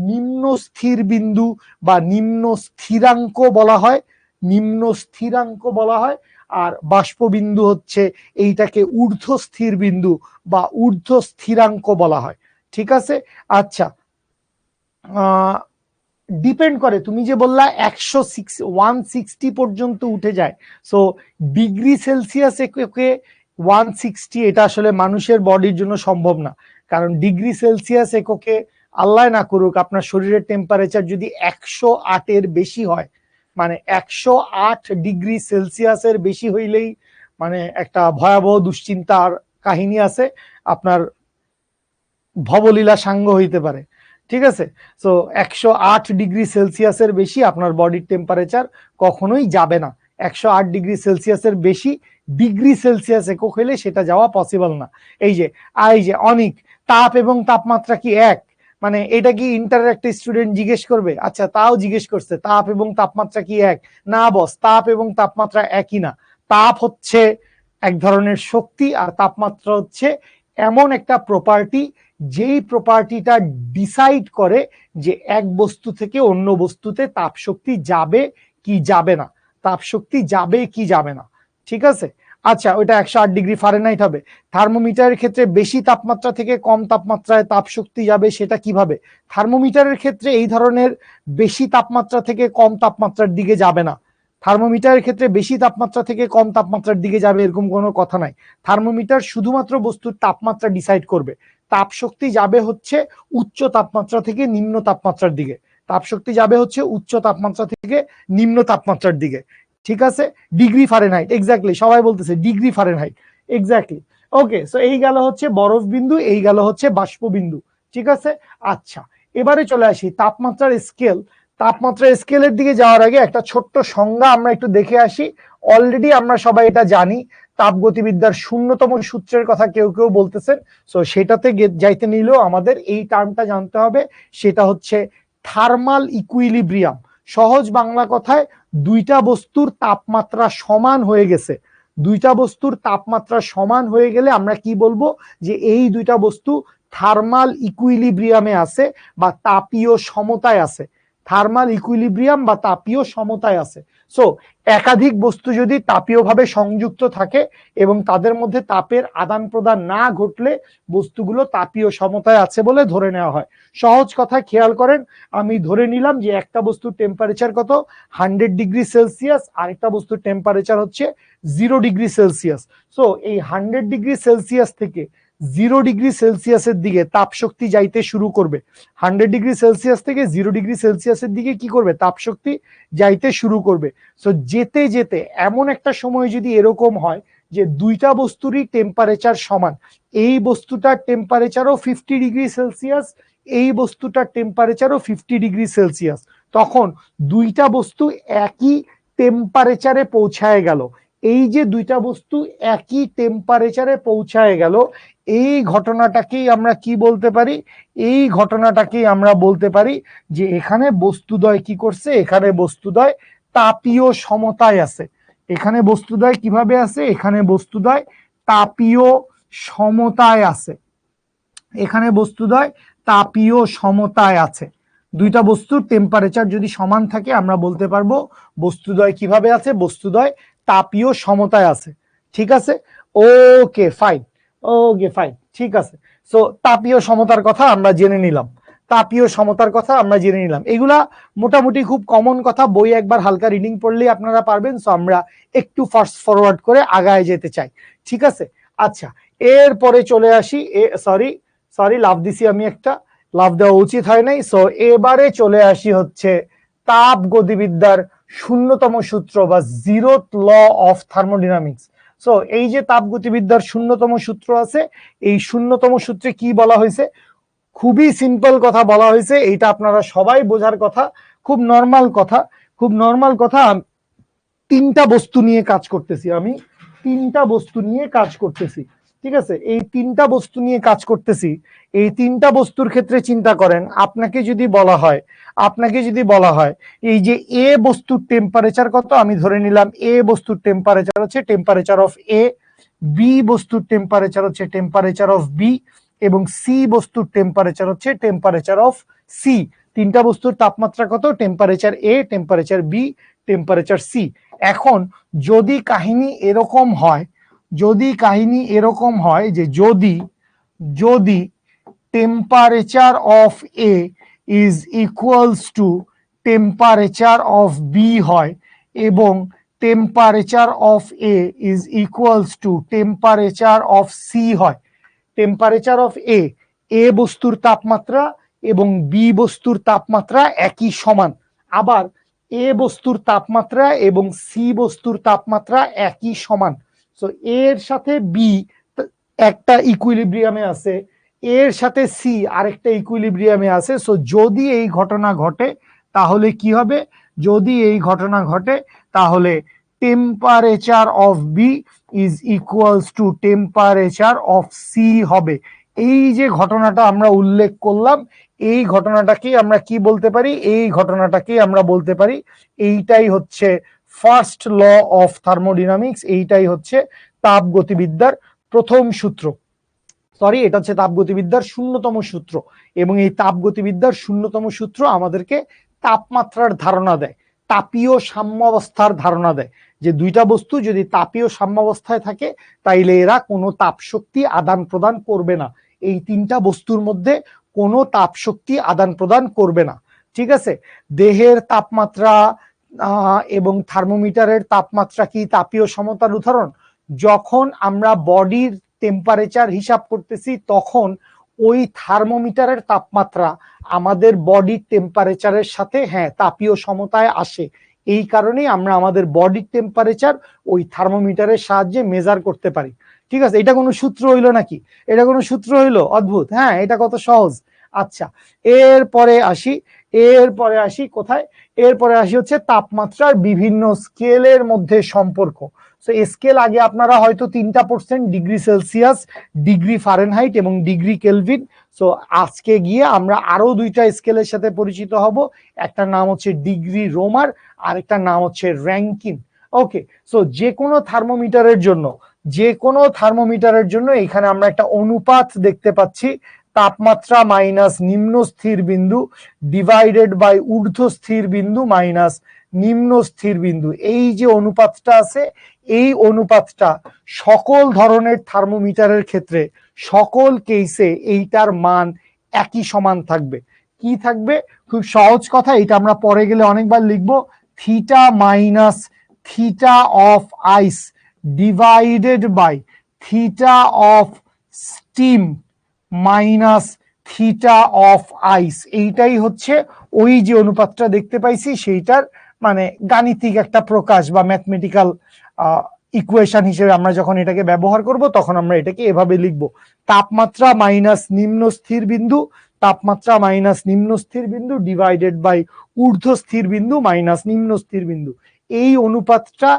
নিম্ন স্থির বিন্দু বা নিম্ন স্থিরাঙ্ক বলা হয়, নিম্ন স্থিরাঙ্ক বলা হয়। আর বাষ্পবিন্দু হচ্ছে এইটাকে ঊর্ধ্ব স্থির বিন্দু বা ঊর্ধ্ব স্থিরাঙ্ক বলা হয়। ঠিক আছে। আচ্ছা, ডিপেন্ড করে, তুমি যে বললা 160 পর্যন্ত উঠে যায়, সো ডিগ্রি সেলসিয়াস এককে 160, এটা আসলে মানুষের বডির জন্য সম্ভব না। কারণ ডিগ্রি সেলসিয়াস এককে আল্লাহ না করুক আপনার শরীরের টেম্পারেচার যদি 108-এর বেশি হয়, মানে 108 ডিগ্রি সেলসিয়াসের বেশি হইলেই মানে একটা ভয়াবহ দুশ্চিন্তার কাহিনী আছে, আপনার ভবলীলা সাঙ্গ হইতে পারে। ঠিক আছে। সো 108 ডিগ্রি সেলসিয়াসের বেশি আপনার বডির টেম্পারেচার কখনোই যাবে না। 108 ডিগ্রি সেলসিয়াসের বেশি ডিগ্রি সেলসিয়াস একক হইলে সেটা যাওয়া পসিবল না। এই যে অনেক তাপ এবং তাপমাত্রা কি এক, মানে এটা কি ইন্টারের একটা স্টুডেন্ট জিজ্ঞেস করবে? আচ্ছা, তাও জিজ্ঞেস করছে তাপ এবং তাপমাত্রা কি এক? না বস, তাপ এবং তাপমাত্রা একই না। তাপ হচ্ছে এক ধরনের শক্তি, আর তাপমাত্রা হচ্ছে এমন একটা প্রপার্টি যেই প্রপার্টিটা ডিসাইড করে যে এক বস্তু থেকে অন্য বস্তুতে তাপ শক্তি যাবে কি যাবে না, তাপ শক্তি যাবে কি যাবে না। ঠিক আছে। আচ্ছা, ওইটা 108 ডিগ্রি ফারেনহাইট হবে। থার্মোমিটারের ক্ষেত্রে বেশি তাপমাত্রা থেকে কম তাপমাত্রায় তাপ শক্তি যাবে সেটা কিভাবে? থার্মোমিটারের ক্ষেত্রে এই ধরনের বেশি তাপমাত্রা থেকে কম তাপমাত্রার দিকে যাবে না। থার্মোমিটারের ক্ষেত্রে বেশি তাপমাত্রা থেকে কম তাপমাত্রার দিকে যাবে এরকম কোনো কথা নাই। থার্মোমিটার শুধুমাত্র বস্তুর তাপমাত্রা ডিসাইড করবে, তাপ শক্তি যাবে হচ্ছে উচ্চ তাপমাত্রা থেকে নিম্ন তাপমাত্রার দিকে, তাপ শক্তি যাবে হচ্ছে উচ্চ তাপমাত্রা থেকে নিম্ন তাপমাত্রার দিকে, ঠিক আছে? ডিগ্রি ফারেনহাইট, এক্স্যাক্টলি সবাই বলতেছে ডিগ্রি ফারেনহাইট, এক্স্যাক্টলি। ওকে, সো এই গেল হচ্ছে বরফ বিন্দু, এই গেল হচ্ছে বাষ্প বিন্দু, ঠিক আছে? আচ্ছা, এবারে চলে আসি তাপমাত্রার স্কেল। তাপমাত্রার স্কেলের দিকে যাওয়ার আগে একটা ছোট্ট সংজ্ঞা আমরা একটু দেখে আসি। অলরেডি আমরা সবাই এটা জানি, তাপগতিবিদ্যার শূন্যতম সূত্রের কথা কেউ কেউ বলতেছেন, সো সেটাতে যাইতে নিলেও আমাদের এই টার্মটা জানতে হবে, সেটা হচ্ছে থার্মাল ইকুইলিব্রিয়াম। সহজ বাংলা কথায় দুইটা বস্তুর তাপমাত্রা সমান হয়ে গেছে, দুইটা বস্তুর তাপমাত্রা সমান হয়ে গেলে আমরা কি বলবো, যে এই দুইটা বস্তু থার্মাল ইকুইলিব্রিয়ামে আছে বা তাপীয় সমতায় আছে, থার্মাল ইকুইলিব্রিয়াম বা তাপীয় সমতায় আছে। সো একাধিক বস্তু যদি তাপীয়ভাবে সংযুক্ত থাকে এবং তাদের মধ্যে তাপের আদান প্রদান না ঘটলে বস্তুগুলো তাপীয় সমতায় আছে বলে ধরে নেওয়া হয়। সহজ কথা খেয়াল করেন, আমি ধরে নিলাম যে একটা বস্তুর টেম্পারেচার কত 100 ডিগ্রি সেলসিয়াস, আরেকটা বস্তুর টেম্পারেচার হচ্ছে 0 ডিগ্রি সেলসিয়াস। সো এই 100 ডিগ্রি সেলসিয়াস থেকে 0 ডিগ্রি সেলসিয়াসের দিকে তাপ শক্তি যাইতে শুরু করবে, 100 ডিগ্রি সেলসিয়াস থেকে 0 ডিগ্রি সেলসিয়াসের দিকে কি করবে, তাপ শক্তি যাইতে শুরু করবে। সো যেতে যেতে এমন একটা সময় যদি এরকম হয় যে দুইটা বস্তুরই টেম্পারেচার সমান, এই বস্তুটার টেম্পারেচারও 50 ডিগ্রি সেলসিয়াস, এই বস্তুটার টেম্পারেচারও 50 ডিগ্রি সেলসিয়াস, তখন দুইটা বস্তু একই টেম্পারেচারে পৌঁছায় গেল। এই যে দুইটা বস্তু একই টেম্পারেচারে পৌঁছায় গেল, এই ঘটনাটাকেই আমরা কি বলতে পারি, এই ঘটনাটাকেই আমরা বলতে পারি যে এখানে বস্তুদ্বয় কি করছে, এখানে বস্তুদ্বয় তাপীয় সমতায় আছে। এখানে বস্তুদ্বয় কিভাবে আছে, এখানে বস্তুদ্বয় তাপীয় সমতায় আছে, এখানে বস্তুদ্বয় তাপীয় সমতায় আছে। দুইটা বস্তুর টেম্পারেচার যদি সমান থাকে আমরা বলতে পারবো বস্তুদ্বয় কিভাবে আছে, বস্তুদ্বয় তাপীয় সমতায় আছে, ঠিক আছে? ওকে ফাইন, ওকে ফাইন, ঠিক আছে। সো তাপীয় সমতার কথা আমরা জেনে নিলাম, তাপীয় সমতার কথা আমরা জেনে নিলাম। এগুলা মোটামুটি খুব কমন কথা, বই একবার হালকা রিডিং পড়লেই আপনারা পারবেন। সো আমরা একটু ফাস্ট ফরওয়ার্ড করে আগায় যেতে চাই, ঠিক আছে? আচ্ছা, এরপরে চলে আসি, সরি লাভ দিছি আমি, একটা লাভ দেওয়া উচিত হয় নাই। সো এবারে চলে আসি হচ্ছে তাপ গতিবিদ্যার শূন্যতম সূত্র বা 0th law of thermodynamics. So এই যে তাপ গতিবিদ্যার শূন্যতম সূত্র আছে, এই শূন্যতম সূত্রে কি বলা হয়েছে, খুবই সিম্পল কথা বলা হয়েছে, এইটা আপনারা সবাই বোঝার কথা, খুব নর্মাল কথা, খুব নর্মাল কথা। তিনটা বস্তু নিয়ে কাজ করতেছি, আমি তিনটা বস্তু নিয়ে কাজ করতেছি, ঠিক আছে? এই তিনটা বস্তু নিয়ে কাজ করতেছি, এই তিনটা বস্তুর ক্ষেত্রে চিন্তা করেন, আপনাকে যদি বলা হয়, এই যে এ বস্তুর টেম্পারেচার কত, আমি ধরে নিলাম এ বস্তুর টেম্পারেচার হচ্ছে টেম্পারেচার অফ এ, বি বস্তুর টেম্পারেচার হচ্ছে টেম্পারেচার অফ বি, এবং সি বস্তুর টেম্পারেচার হচ্ছে টেম্পারেচার অফ সি। তিনটা বস্তুর তাপমাত্রা কত, temperature A, temperature B, temperature C. এখন যদি কাহিনী এরকম হয়, যে যদি temperature of A is equals to temperature of B হয় এবং temperature of A is equals to temperature of C হয়, টেম্পারেচার অফ এ বস্তুর তাপমাত্রা এবং বি বস্তুর তাপমাত্রা একই সমান, আবার এ বস্তুর তাপমাত্রা এবং সি বস্তুর তাপমাত্রা একই সমান। সো এর সাথে বি একটা ইকুইলিব্রিয়ামে আছে, এর সাথে সি আরেকটা ইকুইলিব্রিয়ামে আছে। সো যদি এই ঘটনা ঘটে তাহলে কি হবে, যদি এই ঘটনা ঘটে তাহলে temperature of B is equals to temperature of C হবে। এই যে ঘটনাটা আমরা উল্লেখ করলাম, এই ঘটনাটাকে আমরা কি বলতে পারি, এই ঘটনাটাকে আমরা বলতে পারি এইটাই হচ্ছে ফার্স্ট ল অফ থার্মোডাইনামিক্স, এইটাই হচ্ছে তাপগতিবিদ্যার প্রথম সূত্র, সরি এটা হচ্ছে তাপগতিবিদ্যার শূন্যতম সূত্র। এবং এই তাপগতিবিদ্যার শূন্যতম সূত্র আমাদেরকে তাপমাত্রার ধারণা দেয়, তাপীয় সাম্যাবস্থার ধারণা দেয়, যে দুইটা বস্তু যদি তাপীয় সাম্যাবস্থায় থাকে তাইলে এরা কোনো তাপ শক্তি আদান প্রদান করবে না, এই তিনটা বস্তুর মধ্যে কোনো তাপ শক্তি আদান প্রদান করবে না, ঠিক আছে? দেহের তাপমাত্রা এবং থার্মোমিটারের তাপমাত্রা কি তাপীয় সমতার উদাহরণ? যখন আমরা বডির টেম্পারেচার হিসাব করতেছি তখন ওই থার্মোমিটারের তাপমাত্রা আমাদের বডির টেম্পারেচারের সাথে তাপীয় সমতায় আসে। এই কারণেই আমরা আমাদের বডির টেম্পারেচার ওই থার্মোমিটারের সাহায্যে মেজার করতে পারি। ঠিক আছে, এটা কোনো সূত্র হইলো নাকি? এটা কোনো সূত্র হইলো? অদ্ভুত। হ্যাঁ, এটা কত সহজ। আচ্ছা, এরপরে আসি কোথায়? এরপরে আসি হচ্ছে তাপমাত্রার বিভিন্ন স্কেলের মধ্যে সম্পর্ক। স্কেল আগে আপনারা হয়তো 3টা পড়ছেন, ডিগ্রি সেলসিয়াস, ডিগ্রি ফারেনহাইট এবং ডিগ্রি কেলভিন। সো আজকে গিয়ে আমরা আরো 2টা স্কেলের সাথে পরিচিত হব। একটা নাম হচ্ছে ডিগ্রি রোমার, আর একটা নাম হচ্ছে র্যাঙ্কিন। ওকে, সো যে কোনো থার্মোমিটারের জন্য এখানে আমরা একটা অনুপাত দেখতে পাচ্ছি, তাপমাত্রা মাইনাস নিম্ন স্থির বিন্দু ডিভাইডেড বাই ঊর্ধ্ব স্থির বিন্দু মাইনাস নিম্ন স্থির বিন্দু। এই যে অনুপাতটা আছে, এই অনুপাতটা সকল ধরনের থার্মোমিটারের ক্ষেত্রে সকল কেসে এইটার মান একই সমান থাকবে। কি থাকবে? খুব সহজ কথা, এটা আমরা পরে গেলে অনেকবার লিখবো। Theta minus theta of ice divided by theta of steam minus theta of ice. এইটাই হচ্ছে ওই যে অনুপাতটা দেখতে পাইছি সেইটার মানে গাণিতিক একটা প্রকাশ বা ম্যাথমেটিক্যাল ইকুয়েশন হিসেবে আমরা যখন এটাকে ব্যবহার করব তখন আমরা এটাকে এভাবে লিখব, তাপমাত্রা মাইনাস নিম্ন স্থির বিন্দু, তাপমাত্রা মাইনাস নিম্ন স্থির বিন্দু ডিভাইডেড বাই ঊর্ধ্ব স্থির বিন্দু মাইনাস নিম্ন স্থির বিন্দু। এই অনুপাতটা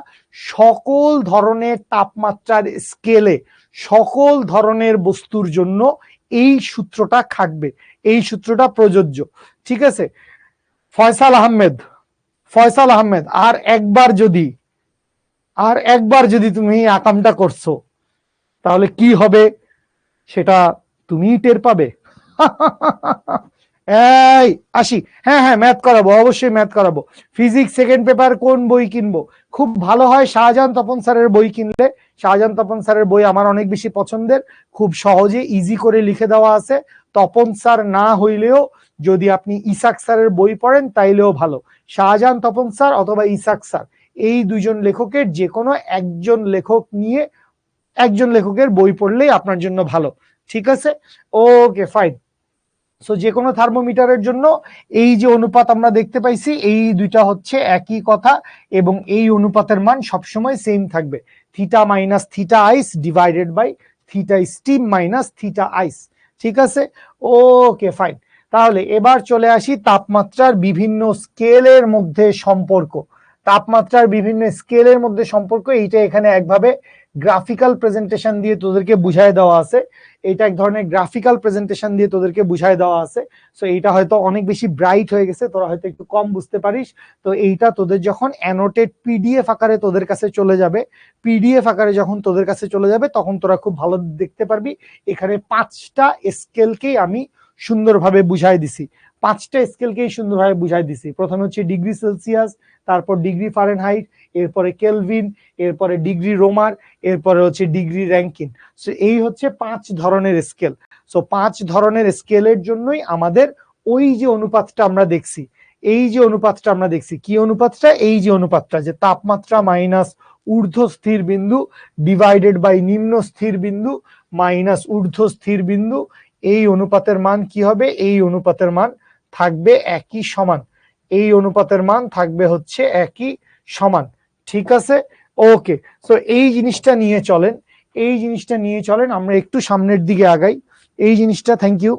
সকল ধরনের তাপমাত্রার স্কেলে সকল ধরনের বস্তুর জন্য এই সূত্রটা খাটবে, এই সূত্রটা প্রযোজ্য। ঠিক আছে, ফয়সাল আহমেদ, আর একবার যদি তুমি এই আকামটা করছো তাহলে কি হবে সেটা তুমিই টের পাবে। এই আসি, হ্যাঁ ম্যাথ করাবো, অবশ্যই ম্যাথ করাবো। ফিজিক্স সেকেন্ড পেপার কোন বই কিনবো? খুব ভালো হয় শাহজাহান তপন স্যারের বই কিনলে। শাহজাহান তপন স্যারের বই আমার অনেক বেশি পছন্দের, খুব সহজে ইজি করে লিখে দেওয়া আছে। তপন স্যার না হইলেও যদি আপনি ইসাক স্যারের বই পড়েন তাইলেও ভালো। শাহজাহান তপন স্যার অথবা ইসাক স্যার, এই দুইজন লেখকের যে কোনো একজন লেখকের বই পড়লেই আপনার জন্য ভালো। ঠিক আছে, ওকে ফাইন। সো যে কোনো থার্মোমিটারের জন্য এই যে অনুপাত আমরা দেখতে পাইছি, এই দুইটা হচ্ছে একই কথা এবং এই অনুপাতের মান সবসময় সেম থাকবে, theta minus theta ice divided by theta steam minus theta ice. ঠিক আছে, ওকে ফাইন। তাহলে এবার চলে আসি তাপমাত্রার বিভিন্ন স্কেলের মধ্যে সম্পর্ক। এইটা এখানে একভাবে গ্রাফিক্যাল প্রেজেন্টেশন দিয়ে তোদেরকে বুঝায় দেওয়া আছে। এটা এক ধরনের গ্রাফিক্যাল প্রেজেন্টেশন দিয়ে তোদেরকে বুঝায় দেওয়া আছে। সো এইটা হয়তো অনেক বেশি ব্রাইট হয়ে গেছে, তোরা হয়তো একটু কম বুঝতে পারিস। তো এইটা তোদের যখন অ্যানোটেড পিডিএফ আকারে তোদের কাছে চলে যাবে, তখন তোরা খুব ভালো দেখতে পারবি। এখানে 5টা স্কেলকেই আমি সুন্দরভাবে বুঝাই দিছি। প্রথমে হচ্ছে ডিগ্রি সেলসিয়াস, তারপর ডিগ্রি ফারেনহাইট, এরপরে কেলভিন, এরপরে ডিগ্রি রোমার, এরপরে হচ্ছে ডিগ্রি র্যাঙ্কিন। সো এই হচ্ছে 5 ধরনের স্কেল। সো 5 ধরনের স্কেলের জন্যই আমাদের ওই যে অনুপাতটা আমরা দেখছি, কি অনুপাতটা? এই যে অনুপাতটা, যে তাপমাত্রা মাইনাস ঊর্ধ্ব স্থির বিন্দু ডিভাইডেড বাই নিম্ন স্থির বিন্দু মাইনাস ঊর্ধ্ব স্থির বিন্দু। এই অনুপাতের মান কি হবে? এই অনুপাতের মান থাকবে একই সমান। ঠিক আছে, ওকে। সো এই জিনিসটা নিয়ে চলেন আমরা একটু সামনের দিকে আগাই। এই জিনিসটা থ্যাংক ইউ,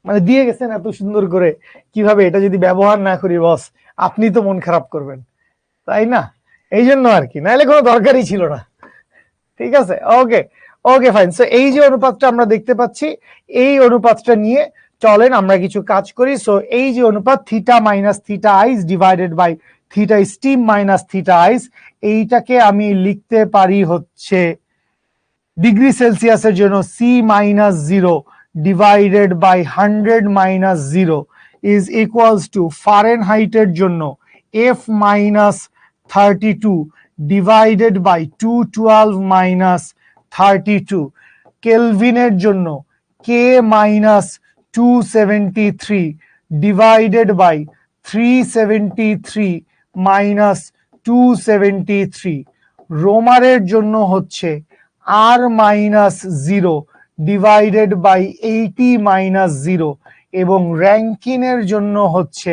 মানে দিয়ে গেছেন এত সুন্দর করে, কিভাবে এটা যদি ব্যবহার না করি বস আপনি তো মন খারাপ করবেন, তাই না? এই জন্য আর কি, নাহলে কোনো দরকারই ছিল না। ঠিক আছে, ওকে ফাইন। সো এই যে অনুপাতটা আমরা দেখতে পাচ্ছি, এই অনুপাতটা নিয়ে চলেন আমরা কিছু কাজ করি। সো এই যে অনুপাত theta minus theta ice divided by theta steam minus theta ice, এইটাকে আমি লিখতে পারি হচ্ছে ডিগ্রি সেলসিয়াসের জন্য C minus 0 divided by 100 minus 0 is equals to ফারেনহাইটের জন্য F minus 32 divided by 212 minus 32, কেলভিনের জন্য K minus 273 divided by 373 minus 273, রোমারের জন্য হচ্ছে R minus 0 divided by 80 minus 0 এবং র্যাঙ্কিনের জন্য হচ্ছে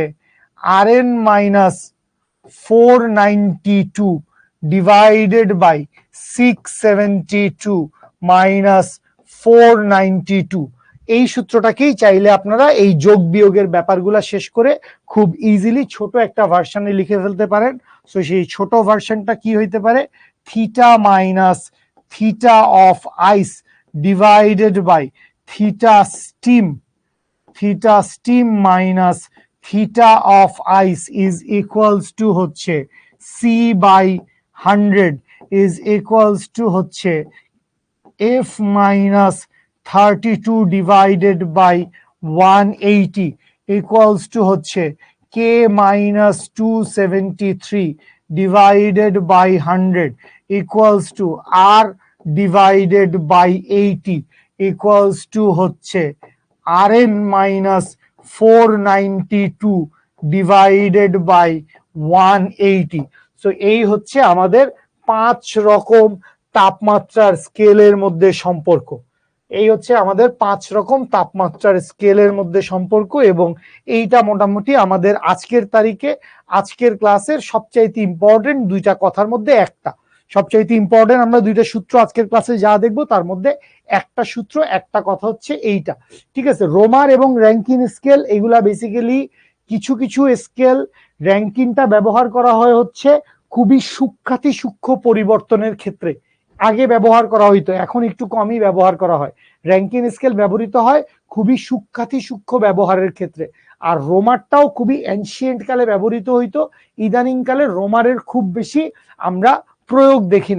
Rn minus 492 divided by 672 minus 492। এই সূত্রটাকেই চাইলে আপনারা এই যোগ বিয়োগের ব্যাপারগুলো শেষ করে খুব ইজিলি ছোট একটা ভার্সনে লিখে ফেলতে পারেন। সো সেই ছোট ভার্সনটা কি হইতে পারে, theta minus theta of ice divided by theta steam minus theta of ice is equals to হচ্ছে C by 100 is equals to হচ্ছে f minus 32 divided by 180 equals to হচ্ছে k minus 273 divided by 100 equals to r divided by 80 equals to হচ্ছে rn minus 492 divided by 180। So এই হচ্ছে আমাদের 5 রকম তাপমাত্রার স্কেলের মধ্যে সম্পর্ক। এই হচ্ছে আমাদের 5 রকম তাপমাত্রার স্কেলের মধ্যে সম্পর্ক, এবং এইটা মোটামুটি আমাদের আজকের তারিখে আজকের ক্লাসের সবচাইতে ইম্পর্টেন্ট দুইটা কথার মধ্যে একটা। সবচাইতে ইম্পর্টেন্ট আমরা দুইটা সূত্র আজকের ক্লাসে যা দেখবো তার মধ্যে একটা সূত্র একটা কথা হচ্ছে এইটা, ঠিক আছে। রোমার এবং র্যাঙ্কিন স্কেল এগুলা বেসিক্যালি কিছু কিছু স্কেল র্যাঙ্কিনটা ব্যবহার করা হয় হচ্ছে খুবই সূক্ষ্ম পরিবর্তনের ক্ষেত্রে। আগে ব্যবহার করা হইতো, এখন একটু কমই ব্যবহার করা হয়। র্যাঙ্কিন স্কেল ব্যবহৃত হয় খুবই সূক্ষ্ম ব্যবহারের ক্ষেত্রে, আর রোমারটাও খুবই এনশিয়েন্ট কালে ব্যবহৃত হইতো। ইদানিং কালে রোমারের খুব বেশি আমরা প্রয়োগ দেখি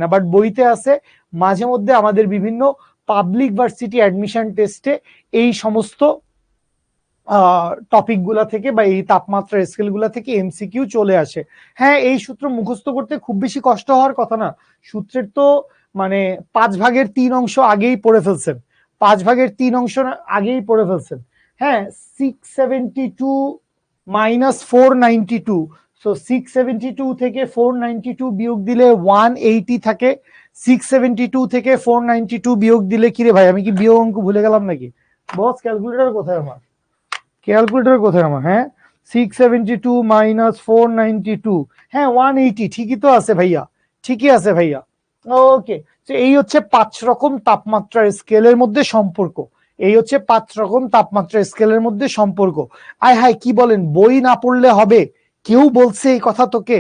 না, বাট বইতে আছে মাঝে মধ্যে আমাদের বিভিন্ন পাবলিক ভার্সিটি অ্যাডমিশন টেস্টে এই সমস্ত টপিক গুলা থেকে বা এই তাপমাত্রা স্কেল গুলা থেকে এমসিকিউ চলে আসে। হ্যাঁ, এই সূত্র মুখস্থ করতে খুব বেশি কষ্ট হওয়ার কথা না। সূত্রের তো মানে 5 ভাগের 3 অংশ আগেই পড়ে ফেলছেন, হ্যাঁ। 672 মাইনাস 492, সো 672 থেকে 492 বিয়োগ দিলে 180 থাকে। 672 থেকে 492 বিয়োগ দিলে কি রে ভাই, আমি কি বিয়োগ অঙ্ক ভুলে গেলাম নাকি? বস ক্যালকুলেটর কোথায় আমার? হ্যাঁ, 672 মাইনাস 492, হ্যাঁ 180, ঠিকই তো আছে ভাইয়া, ওকে। তো এই হচ্ছে 5 রকম তাপমাত্রার স্কেলের মধ্যে সম্পর্ক। আয় হায়, কি বলেন, বই না পড়লে হবে? কেউ বলছে এই কথা তোকে?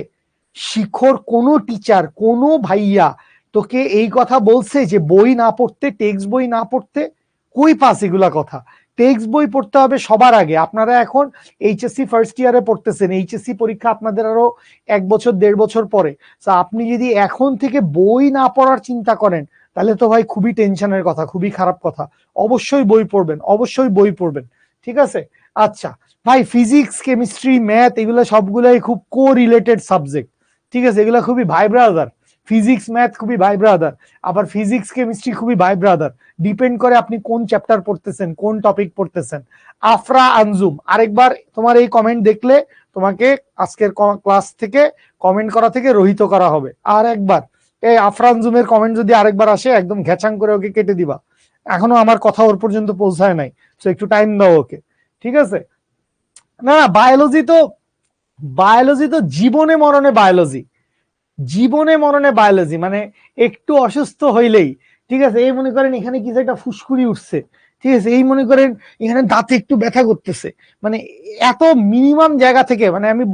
শিখর কোনো টিচার, কোনো ভাইয়া তোকে এই কথা বলছে যে বই না পড়তে, টেক্সট বই না পড়তে? কই পাস এগুলা কথা? টেক্সট বই পড়তে হবে সবার আগে। আপনারা এখন এইচএসসি ফার্স্ট ইয়ারে পড়তেছেন, এইচএসসি পরীক্ষা আপনাদের আরো 1 বছর 1.5 বছর পরে। তো আপনি যদি এখন থেকে বই না পড়ার চিন্তা করেন তাহলে তো ভাই খুবই টেনশনের কথা, খুবই খারাপ কথা। অবশ্যই বই পড়বেন, ঠিক আছে। আচ্ছা ভাই, ফিজিক্স, কেমিস্ট্রি, ম্যাথ এগুলো সবগুলাই খুব কোরিলেটেড সাবজেক্ট, ঠিক আছে। এগুলো খুবই ভাই ব্রাদার। ফিজিক্স ম্যাথ খুবই ভাই ব্রাদার, আবার ফিজিক্স কেমিস্ট্রি খুবই ভাই ব্রাদার। ডিপেন্ড করে আপনি কোন চ্যাপ্টার পড়তেছেন, কোন টপিক পড়তেছেন। আফরা আনজুম, আরেকবার তোমার এই কমেন্ট দেখলে তোমাকে আজকের ক্লাস থেকে কমেন্ট করা থেকে রহিত করা হবে। আর একবার এই আফরা আনজুমের কমেন্ট যদি আরেকবার আসে, একদম ঘ্যাচাং করে ওকে কেটে দিবা। এখনো আমার কথা ওর পর্যন্ত পৌঁছায় নাই, তো একটু টাইম দাও ওকে, ঠিক আছে। না, বায়োলজি তো জীবনে মরণে বায়োলজি, মানে একটু অসুস্থ হইলেই, ঠিক আছে, এই মনে করেন এখানে কিছু একটা ফুসকুড়ি উঠছে, ঠিক আছে, এই মনে করেন এখানে দাঁতে একটু ব্যথা করতেছে, মানে এত মিনিমাম জায়গা থেকে, মানে আমি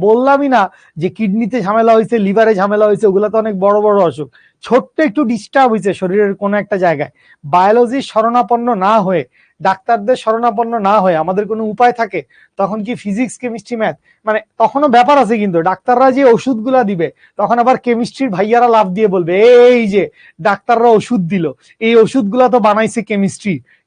বললামই না যে কিডনিতে ঝামেলা হয়েছে, লিভারে ঝামেলা হয়েছে, ওগুলো তো অনেক বড় বড় অসুখ। ছোট্ট একটু ডিস্টার্ব হয়েছে শরীরের কোনো একটা জায়গায়, বায়োলজির শরণাপন্ন না হয়ে, ডাক্তারদের শরণাপন্ন না হয়ে আমাদের কোনো উপায় থাকে? তখন কি ফিজিক্স, কেমিস্ট্রি, ম্যাথ, মানে তখনও ব্যাপার আছে, কিন্তু ডাক্তাররা যে ওষুধগুলা দিবে তখন আবার কেমিস্ট্রির ভাইয়ারা লাভ দিয়ে বলবে এই যে ডাক্তাররা ওষুধ দিল, এই ওষুধগুলা তো বানাইছে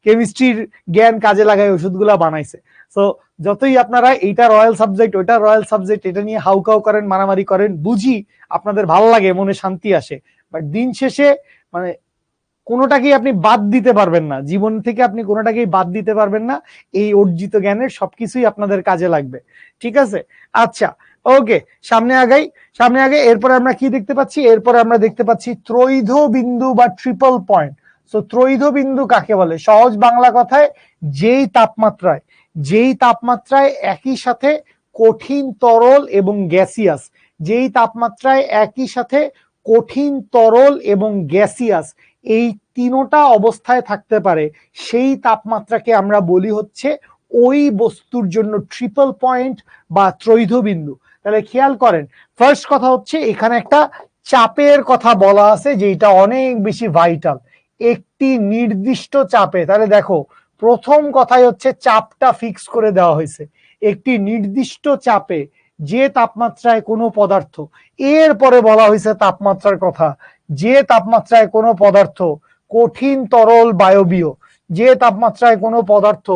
কেমিস্ট্রির জ্ঞান কাজে লাগায় ওষুধগুলা বানাইছে। তো যতই আপনারা এইটা রয়্যাল সাবজেক্ট, ওইটা রয়্যাল সাবজেক্ট, এটা নিয়ে হাউকাউ করেন, মারামারি করেন, বুঝি আপনাদের ভালো লাগে, মনে শান্তি আসে, বাট দিন শেষে মানে কোনোটাকেই আপনি বাদ দিতে পারবেন না, জীবন থেকে আপনি কোনোটাকেই বাদ দিতে পারবেন না। এই অর্জিত জ্ঞানের সবকিছুই আপনাদের কাজে লাগবে, ঠিক আছে। আচ্ছা ওকে, সামনে আগাই, সামনে আগে। এরপরে আমরা কি দেখতে পাচ্ছি? এরপরে আমরা দেখতে পাচ্ছি ত্রৈধ বিন্দু বা ট্রিপল পয়েন্ট। সো ত্রৈধ বিন্দু কাকে বলে? সহজ বাংলা কথায় যেই তাপমাত্রায় একই সাথে কঠিন, তরল এবং গ্যাসিয়াস, যেই তাপমাত্রায় একই সাথে কঠিন, তরল এবং গ্যাসিয়াস এই তিনোটা অবস্থায় থাকতে পারে, সেই তাপমাত্রাকে আমরা বলি হচ্ছে ওই বস্তুর জন্য ট্রিপল পয়েন্ট বা ত্রৈধ বিন্দু। তাহলে খেয়াল করেন, ফার্স্ট কথা হচ্ছে এখানে একটা চাপের কথা বলা আছে, যেটা অনেক বেশি ভাইটাল, একটি নির্দিষ্ট চাপে। তাহলে দেখো, প্রথম কথাই হচ্ছে চাপটা ফিক্স করে দেওয়া হয়েছে, একটি নির্দিষ্ট চাপে যে তাপমাত্রায় কোনো পদার্থ, এরপরে বলা হয়েছে তাপমাত্রার কথা, যে তাপমাত্রায় কোনো পদার্থ কঠিন, তরল, বায়বীয়, যে তাপমাত্রায় কোনো পদার্থ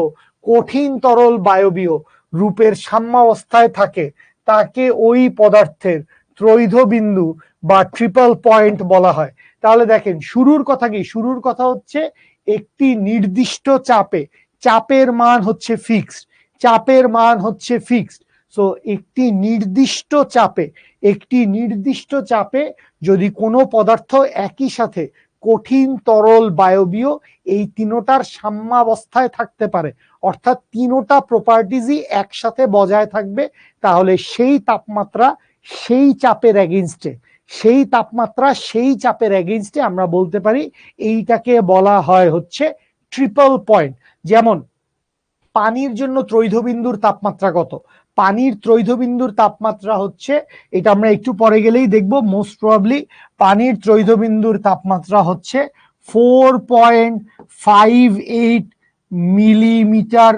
কঠিন, তরল, বায়বীয় রূপের সাম্যাবস্থায় থাকে, তাকে ওই পদার্থের ত্রৈধ বিন্দু বা ট্রিপল পয়েন্ট বলা হয়। তাহলে দেখেন, শুরুর কথা কি? শুরুর কথা হচ্ছে একটি নির্দিষ্ট চাপে, চাপের মান হচ্ছে ফিক্সড, চাপের মান হচ্ছে ফিক্সড। সো একটি নির্দিষ্ট চাপে যদি কোনো পদার্থ একই সাথে কঠিন, তরল, বায়বীয় এই তিনোটার সাম্যাবস্থায় থাকতে পারে, অর্থাৎ তিনোটা প্রপার্টিজই একসাথে বজায় থাকবে, তাহলে সেই তাপমাত্রা সেই চাপের এগেইনস্টে, সেই তাপমাত্রা সেই চাপের এগেইনস্টে আমরা বলতে পারি এইটাকে বলা হয় হচ্ছে ট্রিপল পয়েন্ট। যেমন পানির জন্য ত্রৈধ বিন্দুর তাপমাত্রা কত? পানির ত্রৈধ বিন্দুর তাপমাত্রা হচ্ছে, এটা আমরা একটু পরে গেলেই দেখব, মোস্ট প্রবাবলি পানির ত্রৈধ বিন্দুর তাপমাত্রা হচ্ছে 4.58 মিলিমিটার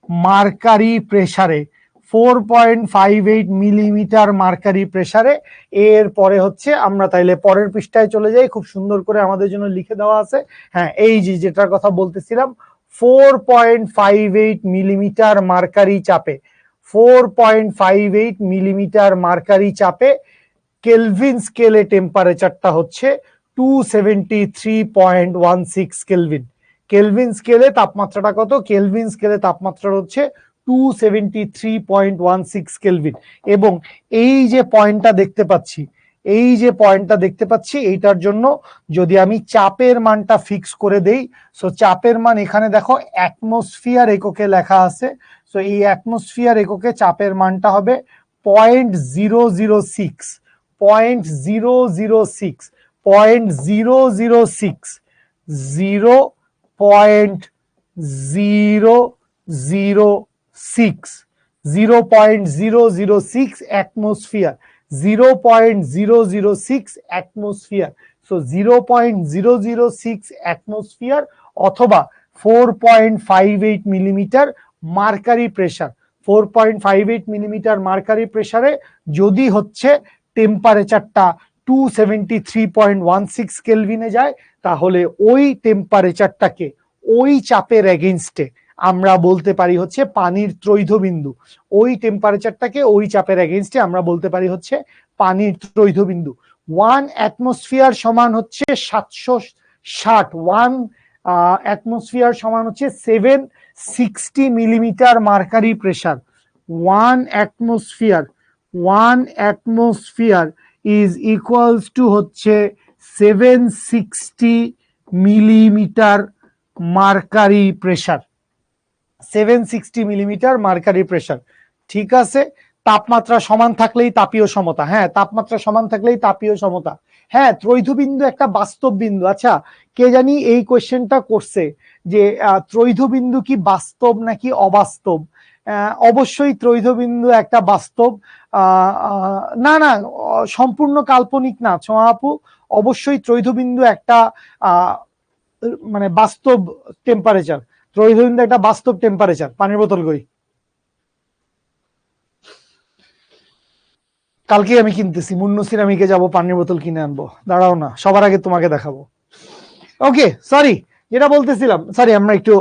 মার্কারি প্রেসারে, 4.58 মিলিমিটার মার্কারি প্রেসারে। এরপরে হচ্ছে আমরা তাইলে পরের পৃষ্ঠায় চলে যাই, খুব সুন্দর করে আমাদের জন্য লিখে দেওয়া আছে। হ্যাঁ, এই যেটার কথা বলতেছিলাম, 4.58 মিলিমিটার মার্কারি চাপে, 4.58 মিলিমিটার মার্কারি চাপে কেলভিন স্কেলে টেম্পারেচারটা হচ্ছে 273.16 কেলভিন। কেলভিন স্কেলে তাপমাত্রাটা কত? কেলভিন স্কেলে তাপমাত্রা হচ্ছে 273.16 কেলভিন। এবং এই যে পয়েন্টটা দেখতে পাচ্ছি, এইটার জন্য যদি আমি চাপের মানটা ফিক্স করে দেই, সো চাপের মান এখানে দেখো অ্যাটমসফিয়ার এককে লেখা আছে, সো এই অ্যাটমসফিয়ার এককে চাপের মানটা হবে 0.006, 0.006, 0.006, 0.006 অ্যাটমসফিয়ার, 0.006 অ্যাটমসফিয়ার। সো 0.006 অ্যাটমসফিয়ার অথবা 4.58 millimetre mercury pressure, 4.58 millimetre mercury প্রেসারে যদি হচ্ছে টেম্পারেচারটা 273.16 কেলভিনে যায়, তাহলে ওই টেম্পারেচারটাকে ওই চাপের এগেইনস্টে আমরা বলতে পারি হচ্ছে পানির ত্রৈধ বিন্দু। ওই টেম্পারেচারটাকে ওই চাপের এগেইনস্টে আমরা বলতে পারি হচ্ছে পানির ত্রৈধ বিন্দু। 1 অ্যাটমসফিয়ার সমান হচ্ছে 760, 1 অ্যাটমসফিয়ার সমান হচ্ছে 760 millimetre mercury pressure. 1 atmosphere is equals to হচ্ছে 760 millimetre mercury pressure, 760 millimetre mercury pressure. ঠিক আছে, তাপমাত্রা সমান থাকলেই তাপীয় সমতা। হ্যাঁ, তাপমাত্রা সমান থাকলেই তাপীয় সমতা। হ্যাঁ, ত্রৈধ বিন্দু একটা বাস্তব বিন্দু। আচ্ছা, কে জানি এই কোশ্চেনটা করছে যে ত্রৈধ বিন্দু কি বাস্তব নাকি অবাস্তব? অবশ্যই ত্রৈধ বিন্দু একটা বাস্তব, না না, সম্পূর্ণ কাল্পনিক না ছোঁয়া আপু, অবশ্যই ত্রৈধ বিন্দু একটা মানে বাস্তব টেম্পারেচার, ত্রৈধ বিন্দু একটা বাস্তব টেম্পারেচার। পানির বোতল কই? কালকে আমি কিনতেছি, মুন্নু সিরামিকে যাবো, পানির বোতল কিনে আনবো, দাঁড়াও না, সবার আগে তোমাকে দেখাবো। ওকে, সরি, যেটা বলতেছিলাম, সরি আমরা একটু